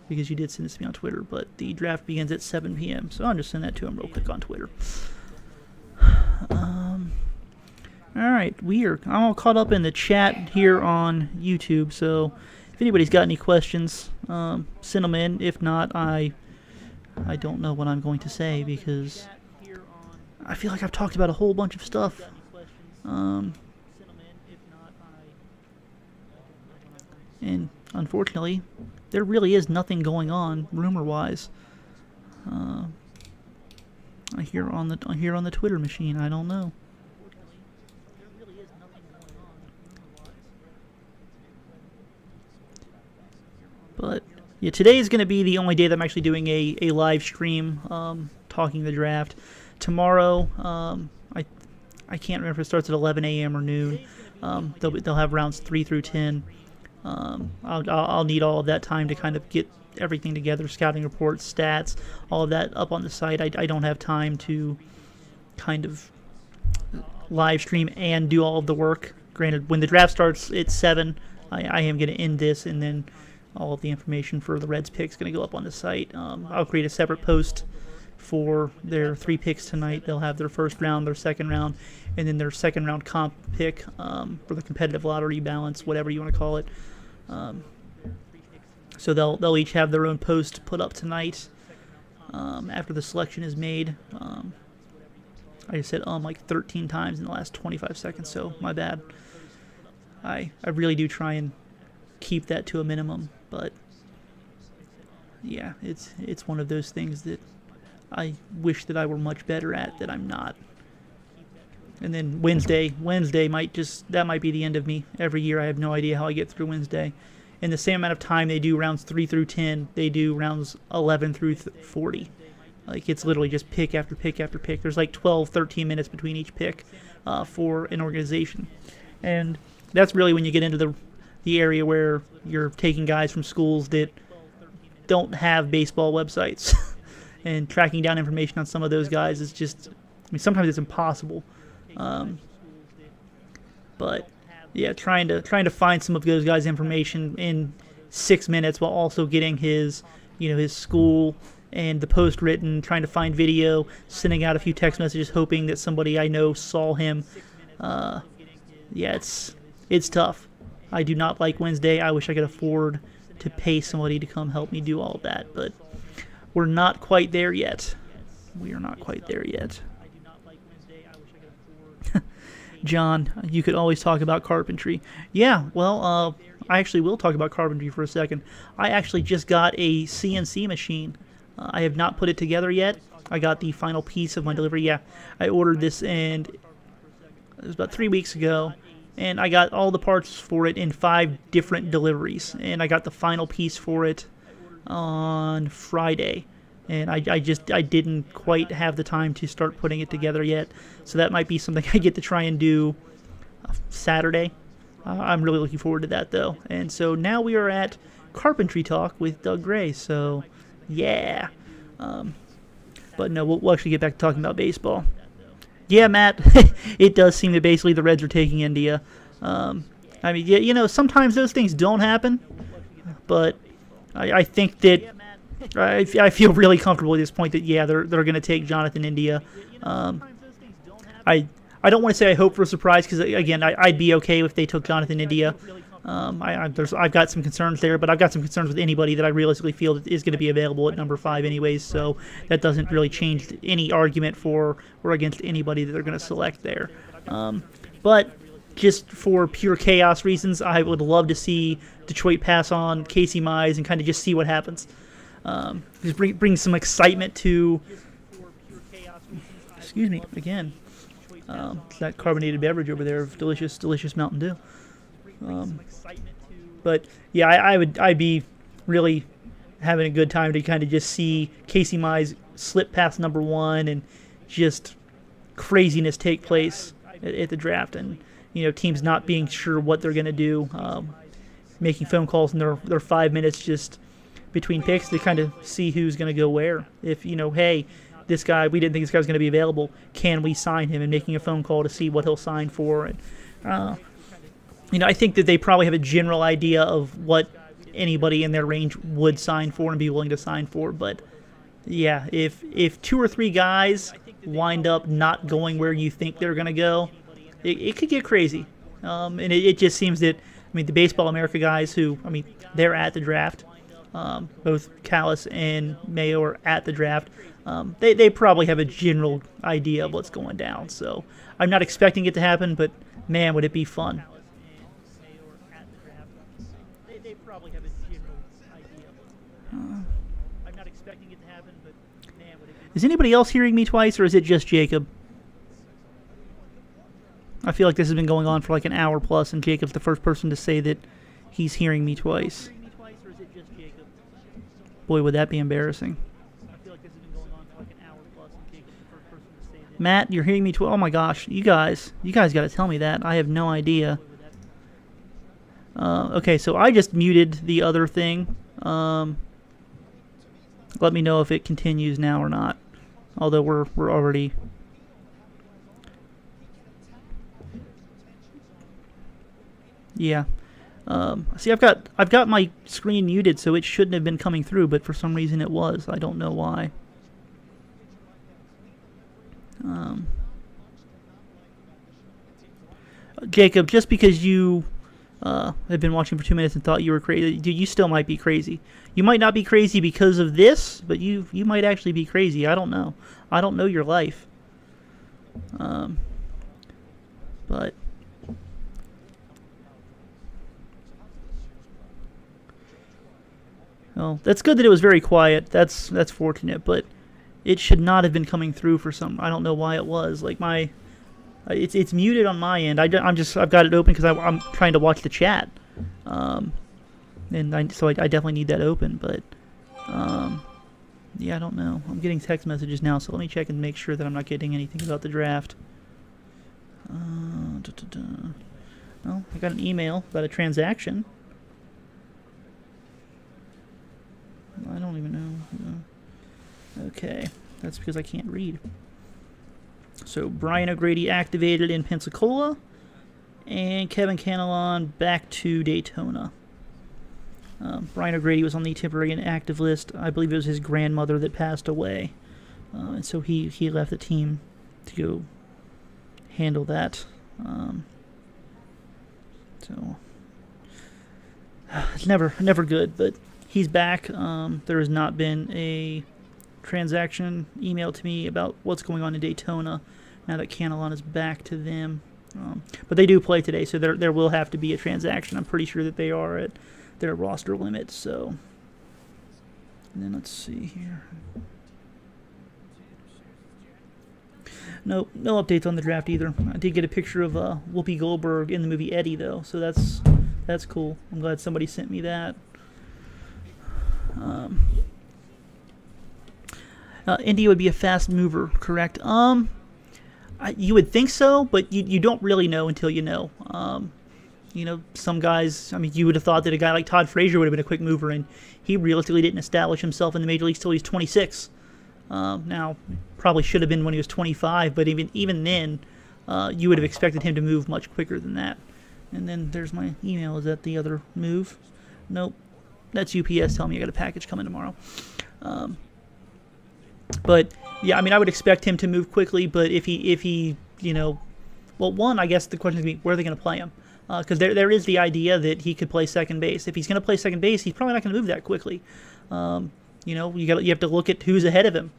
because you did send this to me on Twitter, but the draft begins at 7 p.m., so I'll just send that to him real quick on Twitter. Alright, I'm all caught up in the chat here on YouTube, so if anybody's got any questions, send them in. If not, I don't know what I'm going to say, because I feel like I've talked about a whole bunch of stuff. And unfortunately, there really is nothing going on rumor-wise. Here on the Twitter machine, I don't know. But yeah, today is going to be the only day that I'm actually doing a live stream talking the draft. Tomorrow, I can't remember if it starts at 11 a.m. or noon. They'll have rounds 3 through 10. I'll need all of that time to kind of get everything together, scouting reports, stats, all of that up on the site. I don't have time to kind of live stream and do all of the work. Granted, when the draft starts at 7, I am going to end this, and then all of the information for the Reds picks going to go up on the site. I'll create a separate post for their 3 picks tonight. They'll have their first round, their second round, and then their second round comp pick for the competitive lottery balance, whatever you want to call it. So they'll each have their own post put up tonight after the selection is made. I just said like 13 times in the last 25 seconds, so my bad. I really do try and keep that to a minimum, but yeah, it's one of those things that I wish that I were much better at that I'm not. And then Wednesday might be the end of me. Every year I have no idea how I get through Wednesday. In the same amount of time they do rounds 3 through 10, they do rounds 11 through 40. Like, it's literally just pick after pick after pick. There's like 12, 13 minutes between each pick for an organization. And that's really when you get into the area where you're taking guys from schools that don't have baseball websites. And tracking down information on some of those guys is just, sometimes it's impossible. But yeah, trying to find some of those guys' information in 6 minutes while also getting his school and the post written, trying to find video, sending out a few text messages, hoping that somebody I know saw him. Yeah, it's tough. I do not like Wednesday. I wish I could afford to pay somebody to come help me do all of that, but we're not quite there yet. We are not quite there yet. John, you could always talk about carpentry. Yeah, well, I actually will talk about carpentry for a second. I actually just got a CNC machine. I have not put it together yet. I got the final piece of my delivery. Yeah, I ordered this, and it was about 3 weeks ago, and I got all the parts for it in 5 different deliveries, and I got the final piece for it on Friday. And I didn't quite have the time to start putting it together yet. So that might be something I get to try and do Saturday. I'm really looking forward to that, though. And so now we are at Carpentry Talk with Doug Gray. So, yeah. But no, we'll actually get back to talking about baseball. Yeah, Matt, it does seem that basically the Reds are taking India. I mean, yeah, sometimes those things don't happen. but I think that I feel really comfortable at this point that yeah, they're going to take Jonathan India. I don't want to say I hope for a surprise because again I'd be okay if they took Jonathan India. I've got some concerns there, but I've got some concerns with anybody that I realistically feel that is going to be available at number 5 anyways, so that doesn't really change any argument for or against anybody that they're going to select there. But just for pure chaos reasons, I would love to see Detroit pass on Casey Mize and kind of just see what happens. Just bring some excitement to... Excuse me, again. It's that carbonated beverage over there of delicious, delicious Mountain Dew. But yeah, I'd be really having a good time to kind of just see Casey Mize slip past number 1 and just craziness take place at the draft, and teams not being sure what they're going to do, making phone calls in their 5 minutes just between picks to kind of see who's going to go where. If hey, this guy, we didn't think this guy was going to be available, can we sign him? And making a phone call to see what he'll sign for. And I think that they probably have a general idea of what anybody in their range would sign for and be willing to sign for. But yeah, if 2 or 3 guys wind up not going where you think they're going to go, it could get crazy. And it just seems that, the Baseball America guys who, they're at the draft. Both Callis and Mayo are at the draft. They probably have a general idea of what's going down. So I'm not expecting it to happen, but man, would it be fun. Is anybody else hearing me twice, or is it just Jacob? I feel like this has been going on for like an hour plus, and Jacob's the first person to say that he's hearing me twice. Boy, would that be embarrassing. Matt, you're hearing me twice? Oh my gosh, you guys got to tell me that. I have no idea. Okay, so I just muted the other thing. Let me know if it continues now or not. Although we're already... Yeah. See, I've got my screen muted, so it shouldn't have been coming through, but for some reason it was. I don't know why. Jacob, just because you have been watching for 2 minutes and thought you were crazy, you still might be crazy. You might not be crazy because of this, but you might actually be crazy. I don't know. I don't know your life. But well, that's good that it was very quiet. That's fortunate, but it should not have been coming through for some. I don't know why it was. Like it's muted on my end. I've got it open because I'm trying to watch the chat, so I definitely need that open. But yeah, I don't know. I'm getting text messages now, so let me check and make sure that I'm not getting anything about the draft. Well, I got an email about a transaction. I don't even know. Okay, that's because I can't read. So Brian O'Grady activated in Pensacola, and Kevin Canelon back to Daytona. Brian O'Grady was on the temporary inactive list. I believe it was his grandmother that passed away, and so he left the team to go handle that. So it's never good, but he's back. There has not been a transaction emailed to me about what's going on in Daytona now that Canelon is back to them. But they do play today, so there will have to be a transaction. I'm pretty sure that they are at their roster limit. So, and then let's see here. No updates on the draft either. I did get a picture of Whoopi Goldberg in the movie Eddie, though, so that's cool. I'm glad somebody sent me that. India would be a fast mover, correct? You would think so, but you don't really know until you know. Some guys, you would have thought that a guy like Todd Frazier would have been a quick mover, and he realistically didn't establish himself in the major leagues till he's 26. Now, probably should have been when he was 25, but even then, you would have expected him to move much quicker than that. And then there's my email. Is that the other move? Nope. That's UPS telling me I got a package coming tomorrow. But yeah, I mean, I would expect him to move quickly. But if he, you know, well, one, I guess the question is going to be, where are they going to play him? Because there is the idea that he could play second base. If he's going to play second base, he's probably not going to move that quickly. You know, you have to look at who's ahead of him.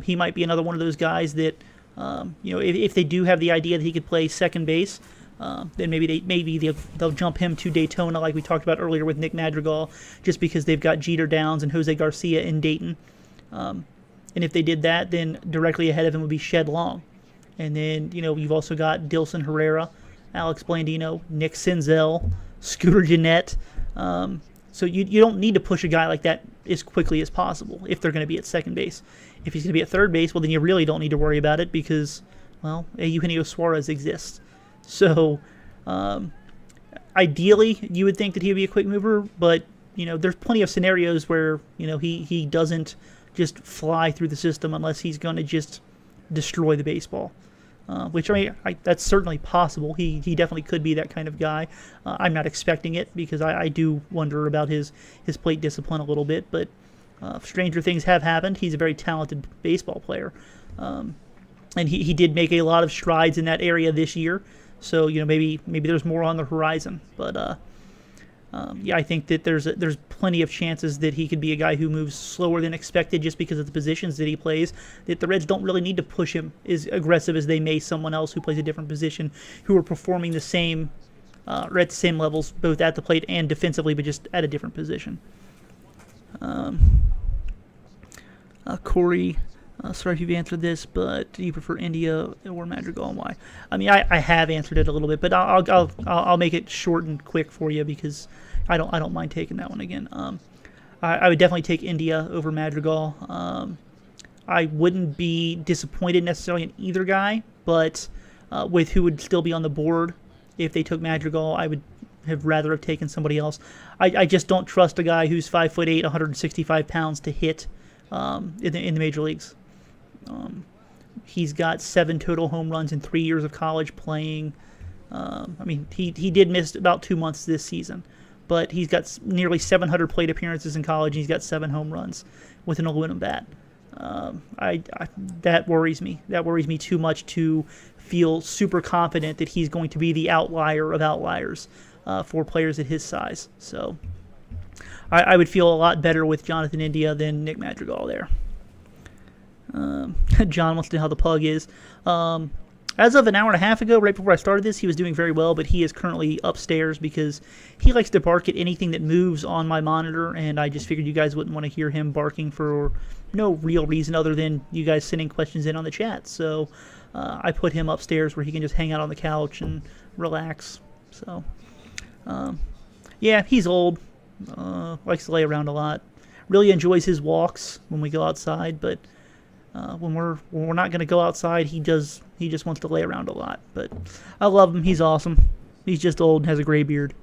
He might be another one of those guys that, you know, if they do have the idea that he could play second base, then maybe they'll jump him to Daytona, like we talked about earlier with Nick Madrigal, just because they've got Jeter Downs and Jose Garcia in Dayton. And if they did that, then directly ahead of him would be Shed Long. And then, you know, you've also got Dilson Herrera, Alex Blandino, Nick Senzel, Scooter Gennett. So you don't need to push a guy like that as quickly as possible if they're going to be at second base. If he's going to be at third base, well, then you really don't need to worry about it because, well, Eugenio Suarez exists. So ideally, you would think that he would be a quick mover, but, you know, there's plenty of scenarios where, you know, he doesn't just fly through the system unless he's going to just destroy the baseball. Which, I mean, that's certainly possible. He definitely could be that kind of guy. I'm not expecting it because I do wonder about his plate discipline a little bit, but stranger things have happened. He's a very talented baseball player. And he did make a lot of strides in that area this year. So, you know, maybe there's more on the horizon. But, yeah, I think that there's plenty of chances that he could be a guy who moves slower than expected just because of the positions that he plays, that the Reds don't really need to push him as aggressive as they may someone else who plays a different position, who are performing the same, at the same levels, both at the plate and defensively, but just at a different position. Corey, sorry if you've answered this, but do you prefer India or Madrigal and why? I mean, I have answered it a little bit, but I'll make it short and quick for you because I don't mind taking that one again. I would definitely take India over Madrigal. I wouldn't be disappointed necessarily in either guy, but with who would still be on the board if they took Madrigal, I would have rather have taken somebody else. I just don't trust a guy who's 5'8", 165 pounds to hit in the major leagues. He's got 7 total home runs in 3 years of college playing. I mean, he did miss about 2 months this season, but he's got nearly 700 plate appearances in college, and he's got 7 home runs with an aluminum bat. That worries me. That worries me too much to feel super confident that he's going to be the outlier of outliers for players at his size. So I would feel a lot better with Jonathan India than Nick Madrigal there. John wants to know how the pug is. As of an hour and a half ago, right before I started this, he was doing very well, but he is currently upstairs because he likes to bark at anything that moves on my monitor, and I just figured you guys wouldn't want to hear him barking for no real reason other than you guys sending questions in on the chat. So I put him upstairs where he can just hang out on the couch and relax. So, yeah, he's old. Likes to lay around a lot. Really enjoys his walks when we go outside, but when we're not going to go outside, he just wants to lay around a lot. But I love him. He's awesome. He's just old and has a gray beard.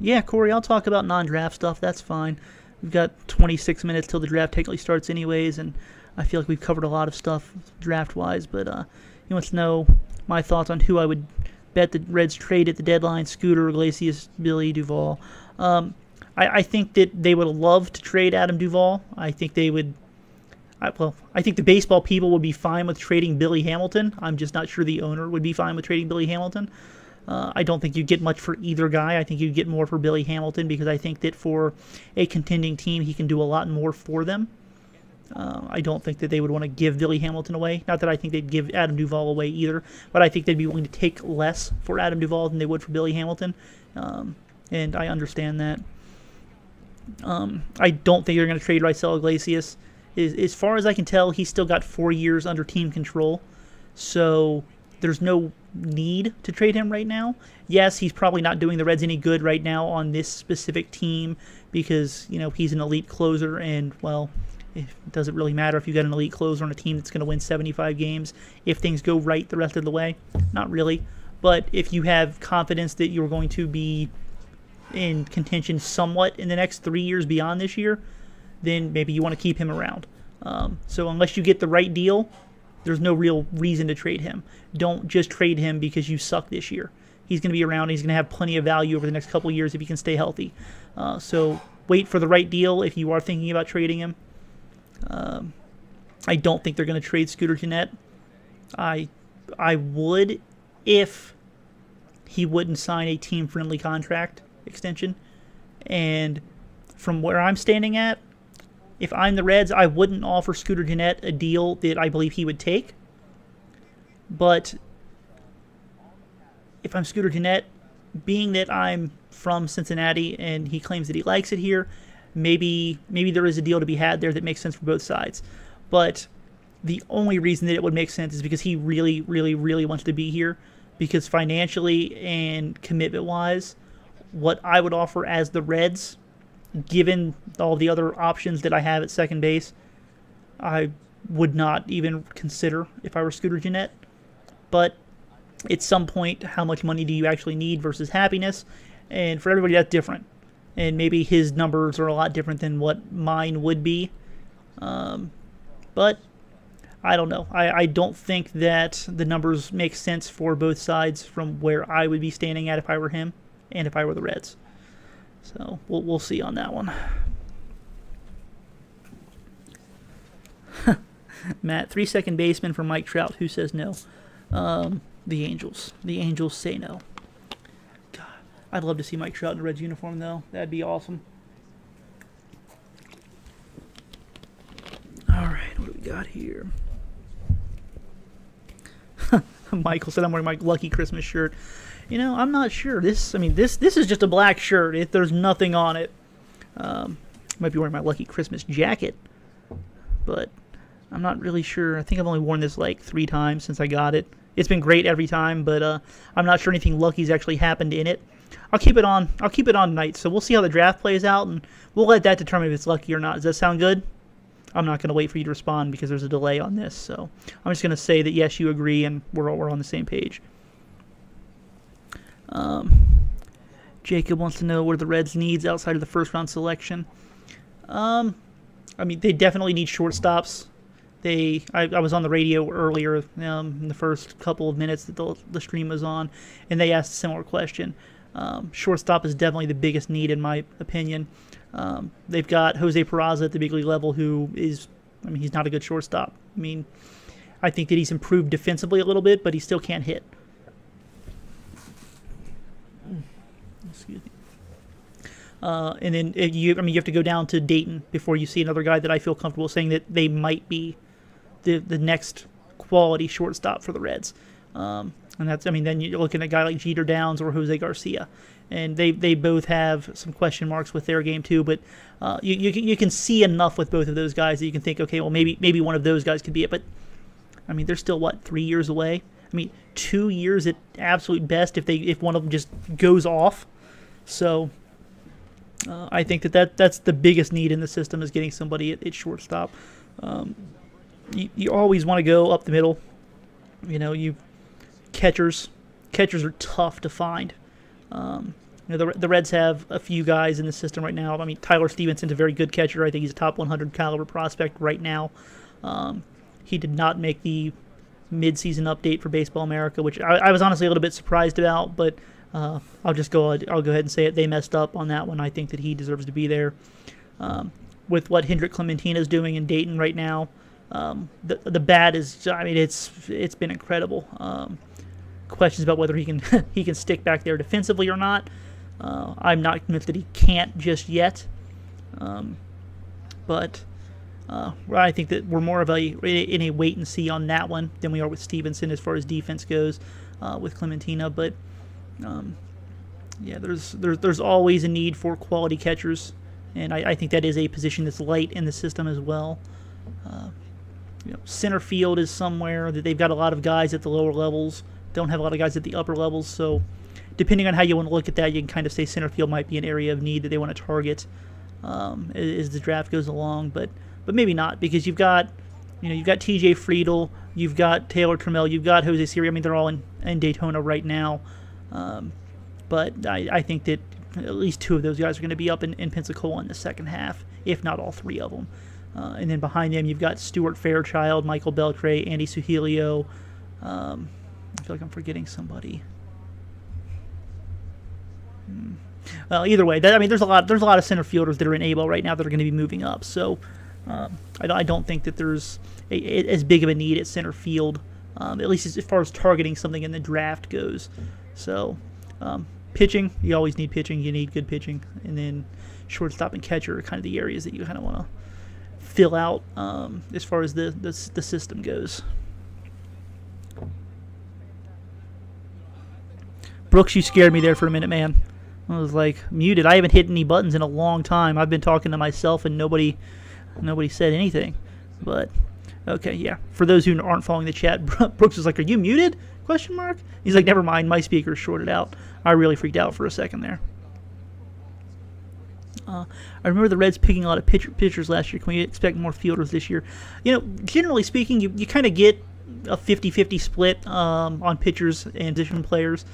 Yeah, Corey, I'll talk about non-draft stuff. That's fine. We've got 26 minutes till the draft technically starts anyways, and I feel like we've covered a lot of stuff draft-wise. But he wants to know my thoughts on who I would bet the Reds trade at the deadline: Scooter, Iglesias, Billy, Duvall. I think that they would love to trade Adam Duvall. I think they would. I think the baseball people would be fine with trading Billy Hamilton. I'm just not sure the owner would be fine with trading Billy Hamilton. I don't think you'd get much for either guy. I think you'd get more for Billy Hamilton because I think that for a contending team, he can do a lot more for them. I don't think that they would want to give Billy Hamilton away. Not that I think they'd give Adam Duvall away either, but I think they'd be willing to take less for Adam Duvall than they would for Billy Hamilton, and I understand that. I don't think they're going to trade Raisel Iglesias. As far as I can tell, he's still got 4 years under team control, so there's no need to trade him right now. Yes, he's probably not doing the Reds any good right now on this specific team because, you know, he's an elite closer, and, well, it doesn't really matter if you got an elite closer on a team that's going to win 75 games if things go right the rest of the way. Not really. But if you have confidence that you're going to be in contention somewhat in the next 3 years beyond this year, then maybe you want to keep him around. So unless you get the right deal, There's no real reason to trade him. Don't just trade him because you suck this year. He's going to be around. He's going to have plenty of value over the next couple of years if he can stay healthy. So wait for the right deal if you are thinking about trading him. I don't think they're going to trade Scooter Gennett. I would if he wouldn't sign a team-friendly contract extension. And from where I'm standing at, if I'm the Reds, I wouldn't offer Scooter Gennett a deal that I believe he would take. But if I'm Scooter Gennett, being that I'm from Cincinnati and he claims that he likes it here, maybe there is a deal to be had there that makes sense for both sides. But the only reason that it would make sense is because he really, really, really wants to be here. Because financially and commitment-wise, what I would offer as the Reds, given all the other options that I have at second base, I would not even consider if I were Scooter Gennett. But at some point, how much money do you actually need versus happiness? And for everybody, that's different. And maybe his numbers are a lot different than what mine would be. But I don't know. I don't think that the numbers make sense for both sides from where I would be standing at if I were him and if I were the Reds. So we'll see on that one. Matt, 3-second baseman for Mike Trout. Who says no? The Angels. The Angels say no. God, I'd love to see Mike Trout in a Reds uniform, though. That'd be awesome. All right, what do we got here? Michael said I'm wearing my Lucky Christmas shirt. You know, I'm not sure. This is just a black shirt. There's nothing on it. Might be wearing my Lucky Christmas jacket, but I'm not really sure. I think I've only worn this like 3 times since I got it. It's been great every time, but I'm not sure anything lucky's actually happened in it. I'll keep it on. I'll keep it on tonight. So we'll see how the draft plays out, and we'll let that determine if it's lucky or not. Does that sound good? I'm not going to wait for you to respond because there's a delay on this. So I'm just going to say that yes, you agree, and we're on the same page. Jacob wants to know what are the Reds' needs outside of the first-round selection. I mean, they definitely need shortstops. I was on the radio earlier in the first couple of minutes that the stream was on, and they asked a similar question. Shortstop is definitely the biggest need in my opinion. They've got Jose Peraza at the big league level who is, I mean, he's not a good shortstop. I mean, I think that he's improved defensively a little bit, but he still can't hit. Excuse me. And then you have to go down to Dayton before you see another guy that I feel comfortable saying that they might be the next quality shortstop for the Reds. And that's, I mean, then you're looking at a guy like Jeter Downs or Jose Garcia, and they both have some question marks with their game too. But you can see enough with both of those guys that you can think, okay, well maybe one of those guys could be it. But I mean, they're still what, 3 years away? I mean, 2 years at absolute best if one of them just goes off. So I think that's the biggest need in the system is getting somebody at shortstop. You always want to go up the middle. You know, catchers are tough to find. You know, the Reds have a few guys in the system right now. I mean, Tyler Stevenson's a very good catcher. I think he's a top 100 caliber prospect right now. He did not make the mid-season update for Baseball America, which I was honestly a little bit surprised about, but I'll go ahead and say it. They messed up on that one. I think that he deserves to be there. With what Hendrik Clementina is doing in Dayton right now, the bat is, I mean, it's been incredible. Questions about whether he can stick back there defensively or not. I'm not convinced that he can't just yet. But I think that we're more of in a wait and see on that one than we are with Stevenson as far as defense goes with Clementina. But yeah, there's always a need for quality catchers, and I think that is a position that's light in the system as well. You know, center field is somewhere that they've got a lot of guys at the lower levels, don't have a lot of guys at the upper levels. So depending on how you want to look at that, you can kind of say center field might be an area of need that they want to target as the draft goes along. But maybe not, because you've got T.J. Friedel, you've got Taylor Trammell, you've got Jose Siri. I mean, they're all in Daytona right now. But I think that at least 2 of those guys are going to be up in Pensacola in the second half, if not all 3 of them. And then behind them, you've got Stuart Fairchild, Michael Beltray, Andy Suhilio. I feel like I'm forgetting somebody. Well, either way, I mean, there's a lot of center fielders that are in A-ball right now that are going to be moving up. So I don't think that there's as big of a need at center field, at least as far as targeting something in the draft goes. So pitching, you always need pitching. You need good pitching, and then shortstop and catcher are kind of the areas that you kind of want to fill out as far as the system goes. Brooks, you scared me there for a minute, man. I was like muted. I haven't hit any buttons in a long time. I've been talking to myself and nobody said anything. But okay, yeah. For those who aren't following the chat, Brooks was like, "Are you muted?" Question mark. He's like, "Never mind, my speaker's shorted out." I really freaked out for a second there. I remember the Reds picking a lot of pitchers last year. Can we expect more fielders this year? You know, generally speaking, you kind of get a 50-50 split on pitchers and position players.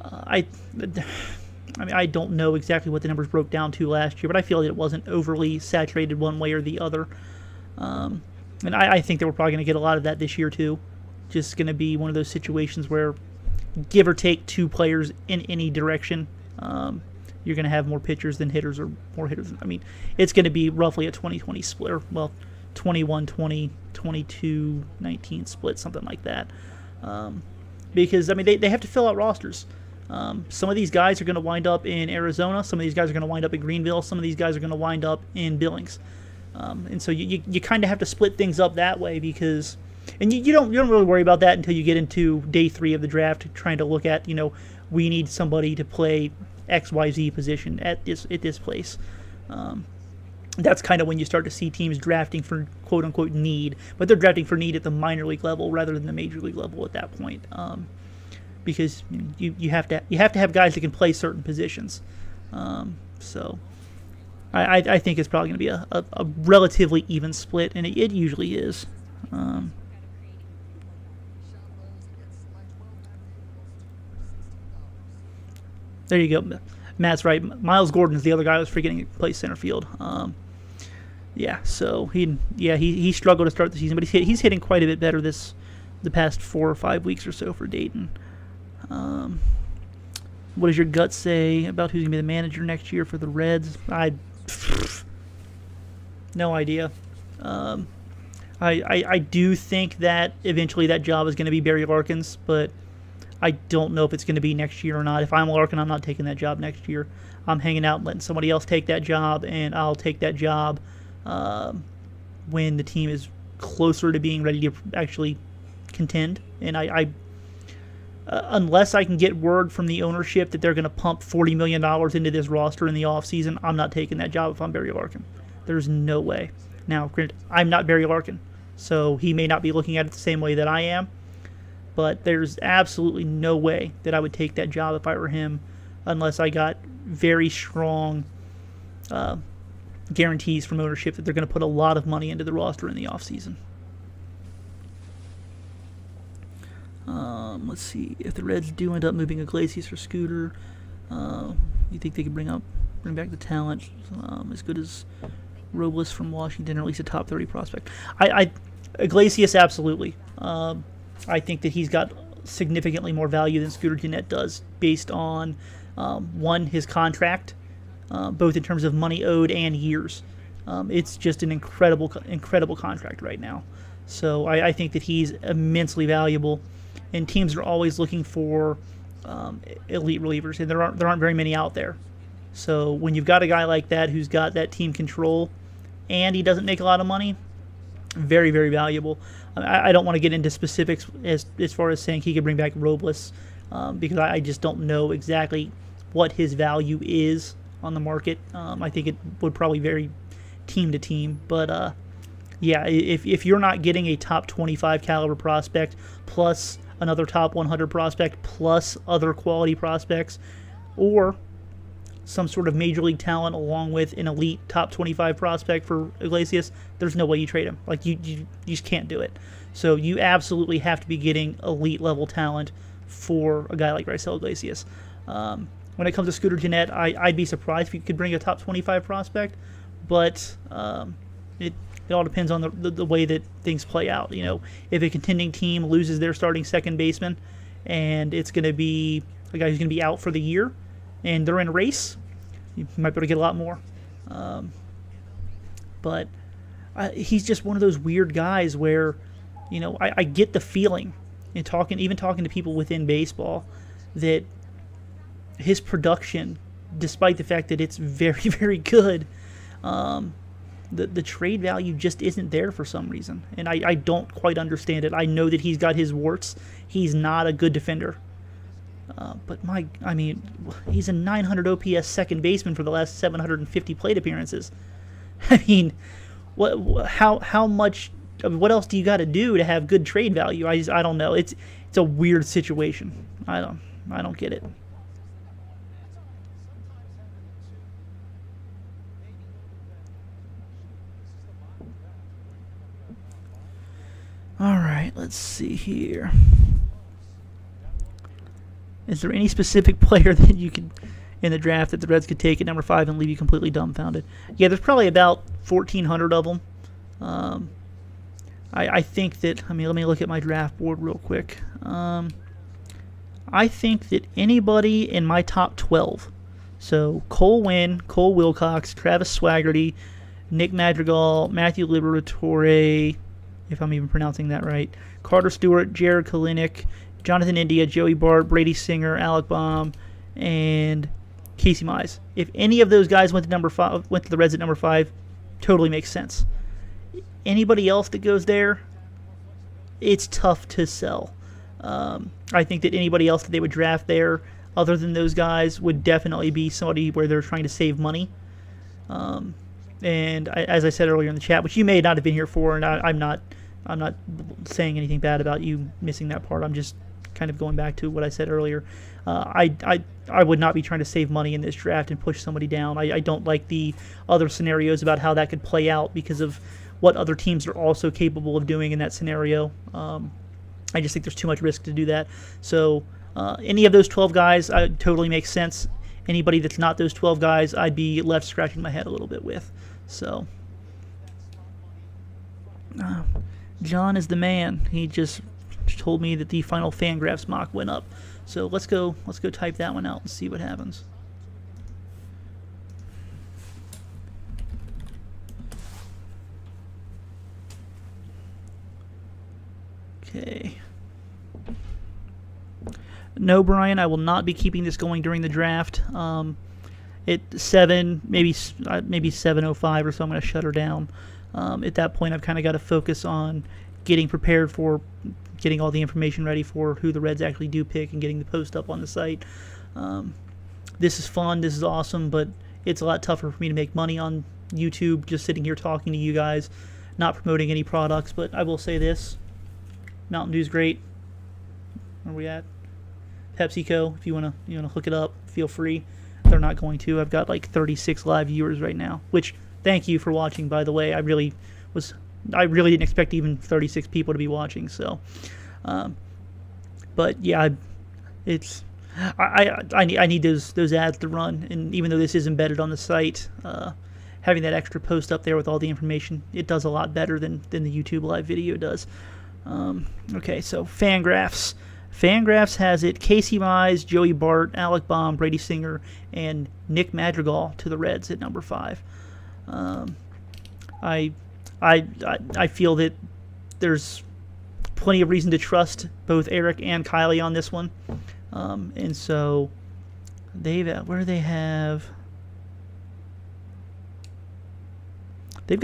I mean, I don't know exactly what the numbers broke down to last year, but I feel that it wasn't overly saturated one way or the other. And I think that we're probably going to get a lot of that this year too. Just going to be one of those situations where, give or take 2 players in any direction, you're going to have more pitchers than hitters, or more hitters. I mean, it's going to be roughly a 20-20 split, or, well, 21-20, 22-19 split, something like that. Because, I mean, they have to fill out rosters. Some of these guys are going to wind up in Arizona. Some of these guys are going to wind up in Greenville. Some of these guys are going to wind up in Billings. And so you kind of have to split things up that way, because, and you don't really worry about that until you get into day 3 of the draft, trying to look at, you know, we need somebody to play XYZ position at this place. That's kind of when you start to see teams drafting for quote unquote need, but they're drafting for need at the minor league level rather than the major league level at that point. Because you have to have guys that can play certain positions. So I think it's probably going to be a relatively even split, and it usually is. There you go. Matt's right. Miles Gordon is the other guy I was forgetting to play center field. Yeah, so he struggled to start the season, but he's hitting quite a bit better the past 4 or 5 weeks or so for Dayton. What does your gut say about who's going to be the manager next year for the Reds? No idea. I do think that eventually that job is going to be Barry Larkin's, but I don't know if it's going to be next year or not. If I'm Larkin, I'm not taking that job next year. I'm hanging out and letting somebody else take that job, and I'll take that job when the team is closer to being ready to actually contend. And I unless I can get word from the ownership that they're going to pump $40 million into this roster in the offseason, I'm not taking that job if I'm Barry Larkin. There's no way. Now, granted, I'm not Barry Larkin, so he may not be looking at it the same way that I am, but there's absolutely no way that I would take that job if I were him unless I got very strong guarantees from ownership that they're going to put a lot of money into the roster in the offseason. Let's see, if the Reds do end up moving Iglesias or Scooter, you think they could bring back the talent as good as Robles from Washington, or at least a top 30 prospect? Iglesias, absolutely. I think that he's got significantly more value than Scooter Gennett does, based on one, his contract, both in terms of money owed and years. It's just an incredible contract right now. So I think that he's immensely valuable, and teams are always looking for elite relievers, and there aren't very many out there. So when you've got a guy like that who's got that team control, and he doesn't make a lot of money, very, very valuable. I don't want to get into specifics as far as saying he could bring back Robles, because I just don't know exactly what his value is on the market. I think it would probably vary team to team, but yeah, if you're not getting a top 25 caliber prospect plus another top 100 prospect plus other quality prospects, or some sort of major league talent along with an elite top 25 prospect for Iglesias, there's no way you trade him. Like, you just can't do it. So you absolutely have to be getting elite level talent for a guy like Raisel Iglesias. When it comes to Scooter Gennett, I'd be surprised if you could bring a top 25 prospect, but It all depends on the way that things play out. You know, if a contending team loses their starting second baseman, and it's going to be a guy who's going to be out for the year, and they're in a race, you might be able to get a lot more. But he's just one of those weird guys where, you know, I get the feeling in even talking to people within baseball that his production, despite the fact that it's very, very good, the trade value just isn't there for some reason. And I don't quite understand it. I know that he's got his warts. He's not a good defender. But I mean, he's a 900 OPS second baseman for the last 750 plate appearances. I mean, how much? I mean, what else do you got to do to have good trade value? I don't know. It's a weird situation. I don't get it. All right, let's see here. Is there any specific player that you could in the draft that the Reds could take at number 5 and leave you completely dumbfounded? Yeah, there's probably about 1,400 of them. I think that, let me look at my draft board real quick. I think that anybody in my top 12, so Cole Winn, Cole Wilcox, Travis Swaggerty, Nick Madrigal, Matthew Liberatore, if I'm even pronouncing that right, Carter Stewart, Jared Kalinick, Jonathan India, Joey Bart, Brady Singer, Alec Bomba, and Casey Mize. If any of those guys went to the Reds at number 5, totally makes sense. Anybody else that goes there, it's tough to sell. I think that anybody else that they would draft there, other than those guys, would definitely be somebody where they're trying to save money. And as I said earlier in the chat, which you may not have been here for, and I'm not saying anything bad about you missing that part. I'm just kind of going back to what I said earlier. I would not be trying to save money in this draft and push somebody down. I don't like the other scenarios about how that could play out because of what other teams are also capable of doing in that scenario. I just think there's too much risk to do that. So any of those 12 guys totally makes sense. Anybody that's not those 12 guys, I'd be left scratching my head a little bit with. So John is the man. He just told me that the final Fangraphs mock went up. So let's go type that one out and see what happens. Okay. No, Brian, I will not be keeping this going during the draft. At 7, maybe 7:05 or so, I'm going to shut her down. At that point, I've kind of got to focus on getting prepared for getting all the information ready for who the Reds actually do pick and getting the post up on the site. This is fun. This is awesome, but it's a lot tougher for me to make money on YouTube just sitting here talking to you guys, not promoting any products. But I will say this. Mountain Dew's great. Where are we at? PepsiCo, if you wanna hook it up, feel free. They're not going to. I've got like 36 live viewers right now, which thank you for watching, by the way. I really didn't expect even 36 people to be watching. So, but yeah, I need those ads to run, and even though this is embedded on the site, having that extra post up there with all the information, it does a lot better than the YouTube live video does. Okay, so Fangraphs. Fangraphs has it Casey Mize, Joey Bart, Alec Bomba, Brady Singer, and Nick Madrigal to the Reds at number 5. I feel that there's plenty of reason to trust both Eric and Kylie on this one, and so they've got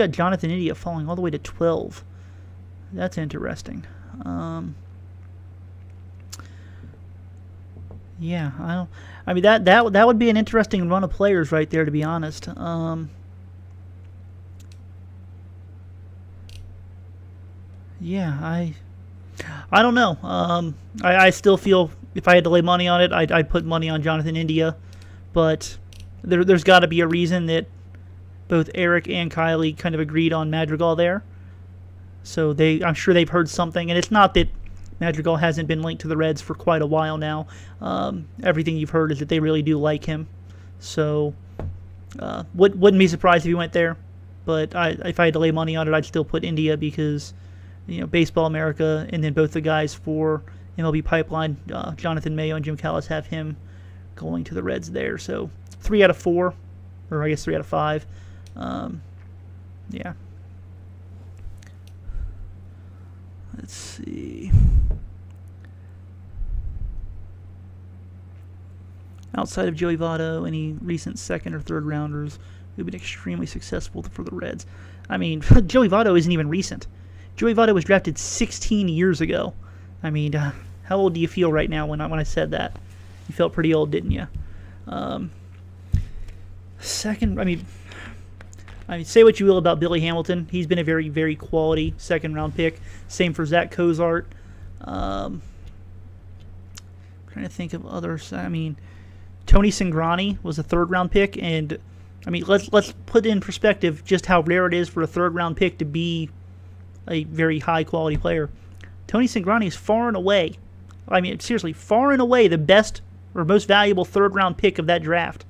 Jonathan India falling all the way to 12. That's interesting. Yeah, I mean that would be an interesting run of players right there, to be honest. Yeah, I don't know. I still feel if I had to lay money on it, I'd put money on Jonathan India, but there's got to be a reason that both Eric and Kylie kind of agreed on Madrigal there. So I'm sure they've heard something, and it's not that Madrigal hasn't been linked to the Reds for quite a while now. Everything you've heard is that they really do like him. So wouldn't be surprised if he went there. but if I had to lay money on it, I'd still put India because, Baseball America, and then both the guys for MLB Pipeline, Jonathan Mayo and Jim Callis, have him going to the Reds there. So 3 out of 4, or I guess 3 out of 5. Yeah. Let's see. Outside of Joey Votto, any recent second or third rounders who've been extremely successful for the Reds? I mean, Joey Votto isn't even recent. Joey Votto was drafted 16 years ago. I mean, how old do you feel right now when I said that? You felt pretty old, didn't you? Second, I mean, say what you will about Billy Hamilton. He's been a very, very quality second-round pick. Same for Zach Cozart. Trying to think of others. I mean, Tony Cingrani was a third-round pick, and I mean, let's put in perspective just how rare it is for a third-round pick to be a very high-quality player. Tony Cingrani is far and away, I mean, seriously, far and away the best or most valuable third-round pick of that draft.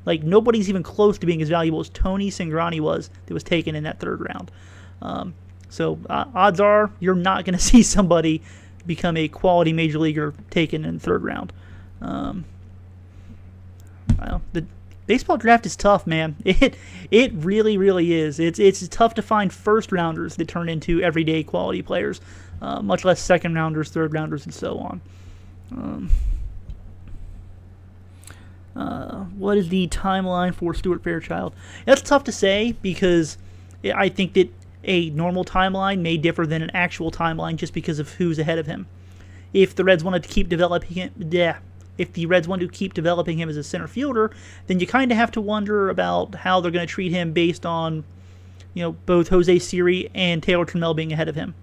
Like, nobody's even close to being as valuable as Tony Cingrani was that was taken in that third round. So odds are you're not going to see somebody become a quality major leaguer taken in the third round. Well, the baseball draft is tough, man. It really, really is. It's tough to find first rounders that turn into everyday quality players, much less second rounders, third rounders, and so on. What is the timeline for Stuart Fairchild? That's tough to say because I think that a normal timeline may differ than an actual timeline just because of who's ahead of him. If the Reds wanted to keep developing him, if the Reds want to keep developing him as a center fielder, then you kind of have to wonder about how they're going to treat him based on, both Jose Siri and Taylor Trammell being ahead of him.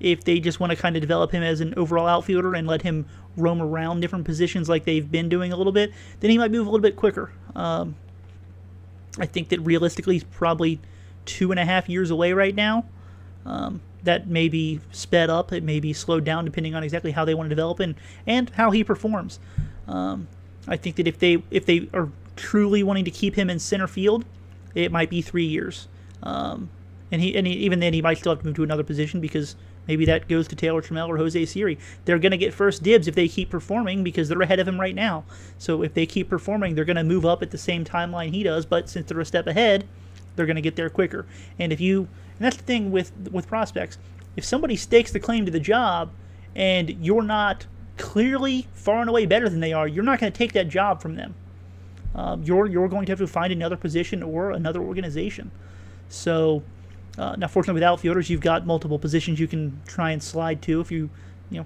If they just want to kind of develop him as an overall outfielder and let him roam around different positions like they've been doing a little bit, then he might move a little bit quicker. I think that realistically he's probably 2.5 years away right now. That may be sped up, it may be slowed down depending on exactly how they want to develop and how he performs. I think that if they are truly wanting to keep him in center field, it might be 3 years. And even then he might still have to move to another position because maybe that goes to Taylor Trammell or Jose Siri. They're going to get first dibs if they keep performing because they're ahead of him right now. So if they keep performing, they're going to move up at the same timeline he does, but since they're a step ahead, they're going to get there quicker. And that's the thing with prospects. If somebody stakes the claim to the job and you're not clearly far and away better than they are, you're not going to take that job from them. You're going to have to find another position or another organization. So now, fortunately, with outfielders, you've got multiple positions you can try and slide to. If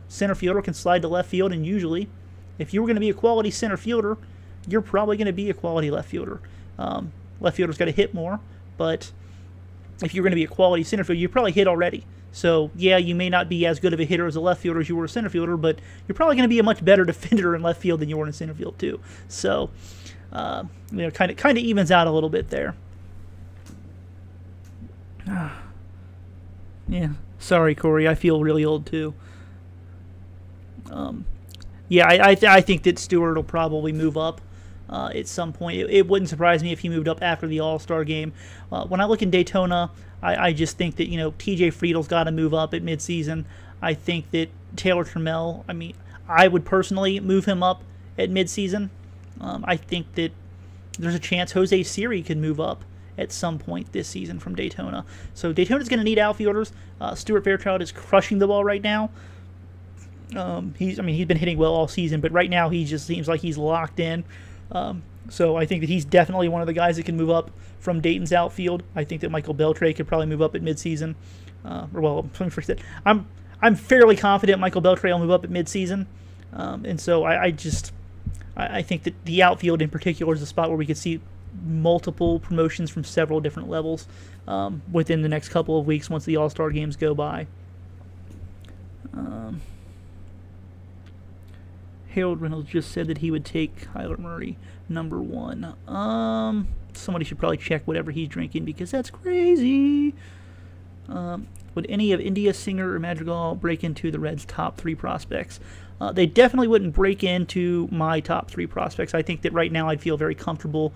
center fielder can slide to left field, and usually, if you were going to be a quality center fielder, you're probably going to be a quality left fielder. Left fielder's got to hit more, but if you're going to be a quality center fielder, you probably hit already. So, yeah, you may not be as good of a hitter as a left fielder as you were a center fielder, but you're probably going to be a much better defender in left field than you were in center field, too. So, kind of evens out a little bit there. Yeah, sorry, Corey. I feel really old, too. Yeah, I think that Stewart will probably move up at some point. It wouldn't surprise me if he moved up after the All-Star game. When I look in Daytona, I just think that, TJ Friedel's got to move up at midseason. I think that Taylor Trammell, I would personally move him up at midseason. I think that there's a chance Jose Siri could move up at some point this season from Daytona. So Daytona's going to need outfielders. Stuart Fairchild is crushing the ball right now. He's been hitting well all season, but right now he just seems like he's locked in. So I think that he's definitely one of the guys that can move up from Dayton's outfield. I think that Michael Beltre could probably move up at midseason. I'm fairly confident Michael Beltre will move up at midseason. And so I think that the outfield in particular is a spot where we could see multiple promotions from several different levels within the next couple of weeks once the All-Star games go by. Harold Reynolds just said that he would take Kyler Murray number 1. Somebody should probably check whatever he's drinking because that's crazy. Would any of India, Singer, or Madrigal break into the Reds' top 3 prospects? They definitely wouldn't break into my top 3 prospects. I think that right now I'd feel very comfortable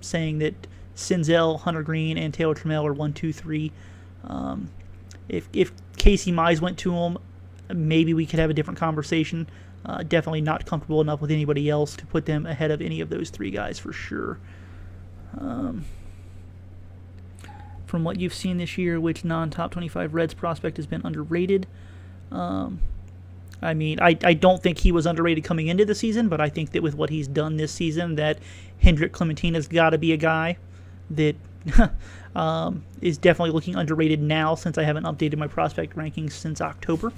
saying that Senzel, Hunter Green, and Taylor Trammell are 1, 2, 3. If Casey Mize went to him, maybe we could have a different conversation. Definitely not comfortable enough with anybody else to put them ahead of any of those 3 guys for sure. From what you've seen this year, which non-top 25 Reds prospect has been underrated? I mean, I don't think he was underrated coming into the season, but I think that with what he's done this season, that Hendrik Clementina's got to be a guy that is definitely looking underrated now, since I haven't updated my prospect rankings since October.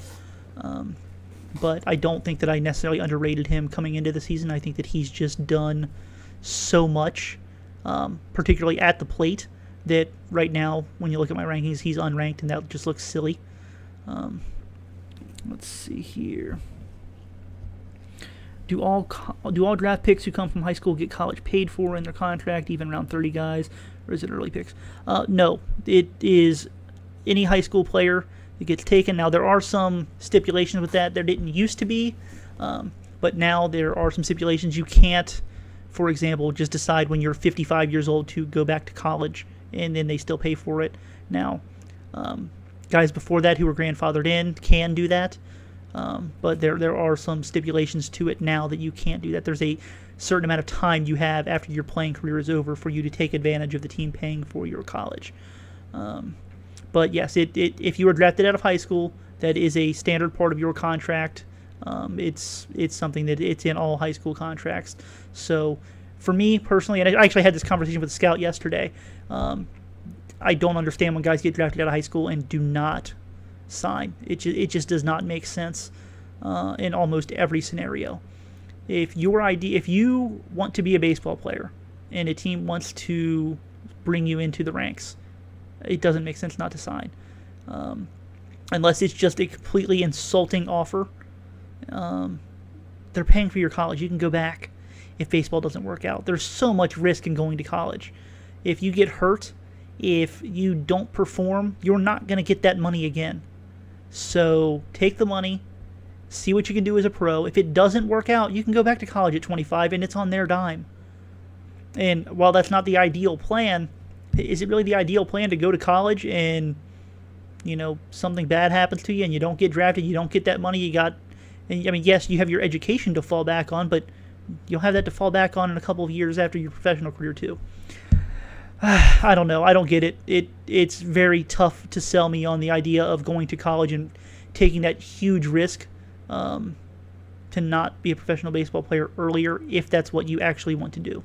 But I don't think that I necessarily underrated him coming into the season. I think that he's just done so much, particularly at the plate, that right now, when you look at my rankings, he's unranked, and that just looks silly. Let's see here. Do all draft picks who come from high school get college paid for in their contract, even around 30 guys, or is it early picks? No, it is any high school player that gets taken. Now, there are some stipulations with that. There didn't used to be, but now there are some stipulations. You can't, for example, just decide when you're 55 years old to go back to college, and then they still pay for it. Now, guys before that who were grandfathered in can do that, but there are some stipulations to it now that you can't do that. There's a certain amount of time you have after your playing career is over for you to take advantage of the team paying for your college. But yes, if you were drafted out of high school, that is a standard part of your contract. It's something that it's in all high school contracts. So for me personally, and I actually had this conversation with a scout yesterday, I don't understand when guys get drafted out of high school and do not sign. It just does not make sense in almost every scenario. If you want to be a baseball player and a team wants to bring you into the ranks, it doesn't make sense not to sign. Unless it's just a completely insulting offer. They're paying for your college. You can go back if baseball doesn't work out. There's so much risk in going to college. If you get hurt, if you don't perform, you're not going to get that money again. So take the money, see what you can do as a pro. If it doesn't work out, you can go back to college at 25, and it's on their dime. And while that's not the ideal plan, is it really the ideal plan to go to college and, something bad happens to you and you don't get drafted, you don't get that money you got? And I mean, yes, you have your education to fall back on, but you'll have that to fall back on in a couple of years after your professional career too. I don't know. I don't get it. It's very tough to sell me on the idea of going to college and taking that huge risk to not be a professional baseball player earlier, if that's what you actually want to do.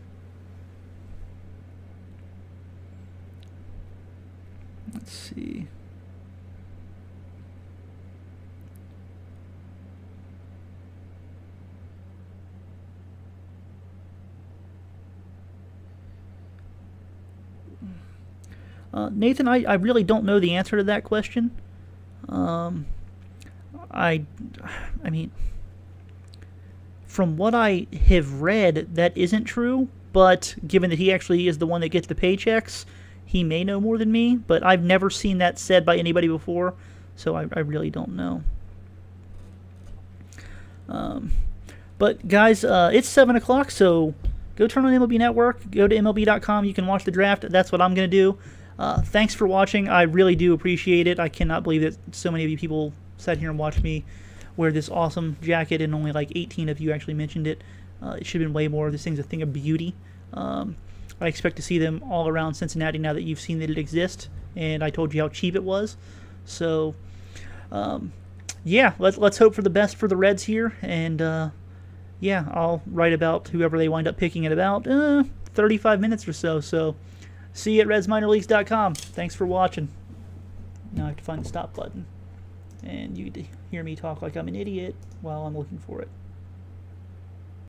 Let's see. Nathan, I really don't know the answer to that question. I mean, from what I have read, that isn't true, but given that he actually is the one that gets the paychecks, he may know more than me, but I've never seen that said by anybody before, so I really don't know. But guys, it's 7 o'clock, so go turn on MLB Network, go to MLB.com, you can watch the draft. That's what I'm going to do. Thanks for watching. I really do appreciate it. I cannot believe that so many of you people sat here and watched me wear this awesome jacket, and only like 18 of you actually mentioned it. It should have been way more. This thing's a thing of beauty. I expect to see them all around Cincinnati now that you've seen that it exists, and I told you how cheap it was. So, yeah, let's hope for the best for the Reds here, and yeah, I'll write about whoever they wind up picking in about 35 minutes or so. So, see you at RedsMinorLeagues.com. Thanks for watching. Now I have to find the stop button, and you get to hear me talk like I'm an idiot while I'm looking for it.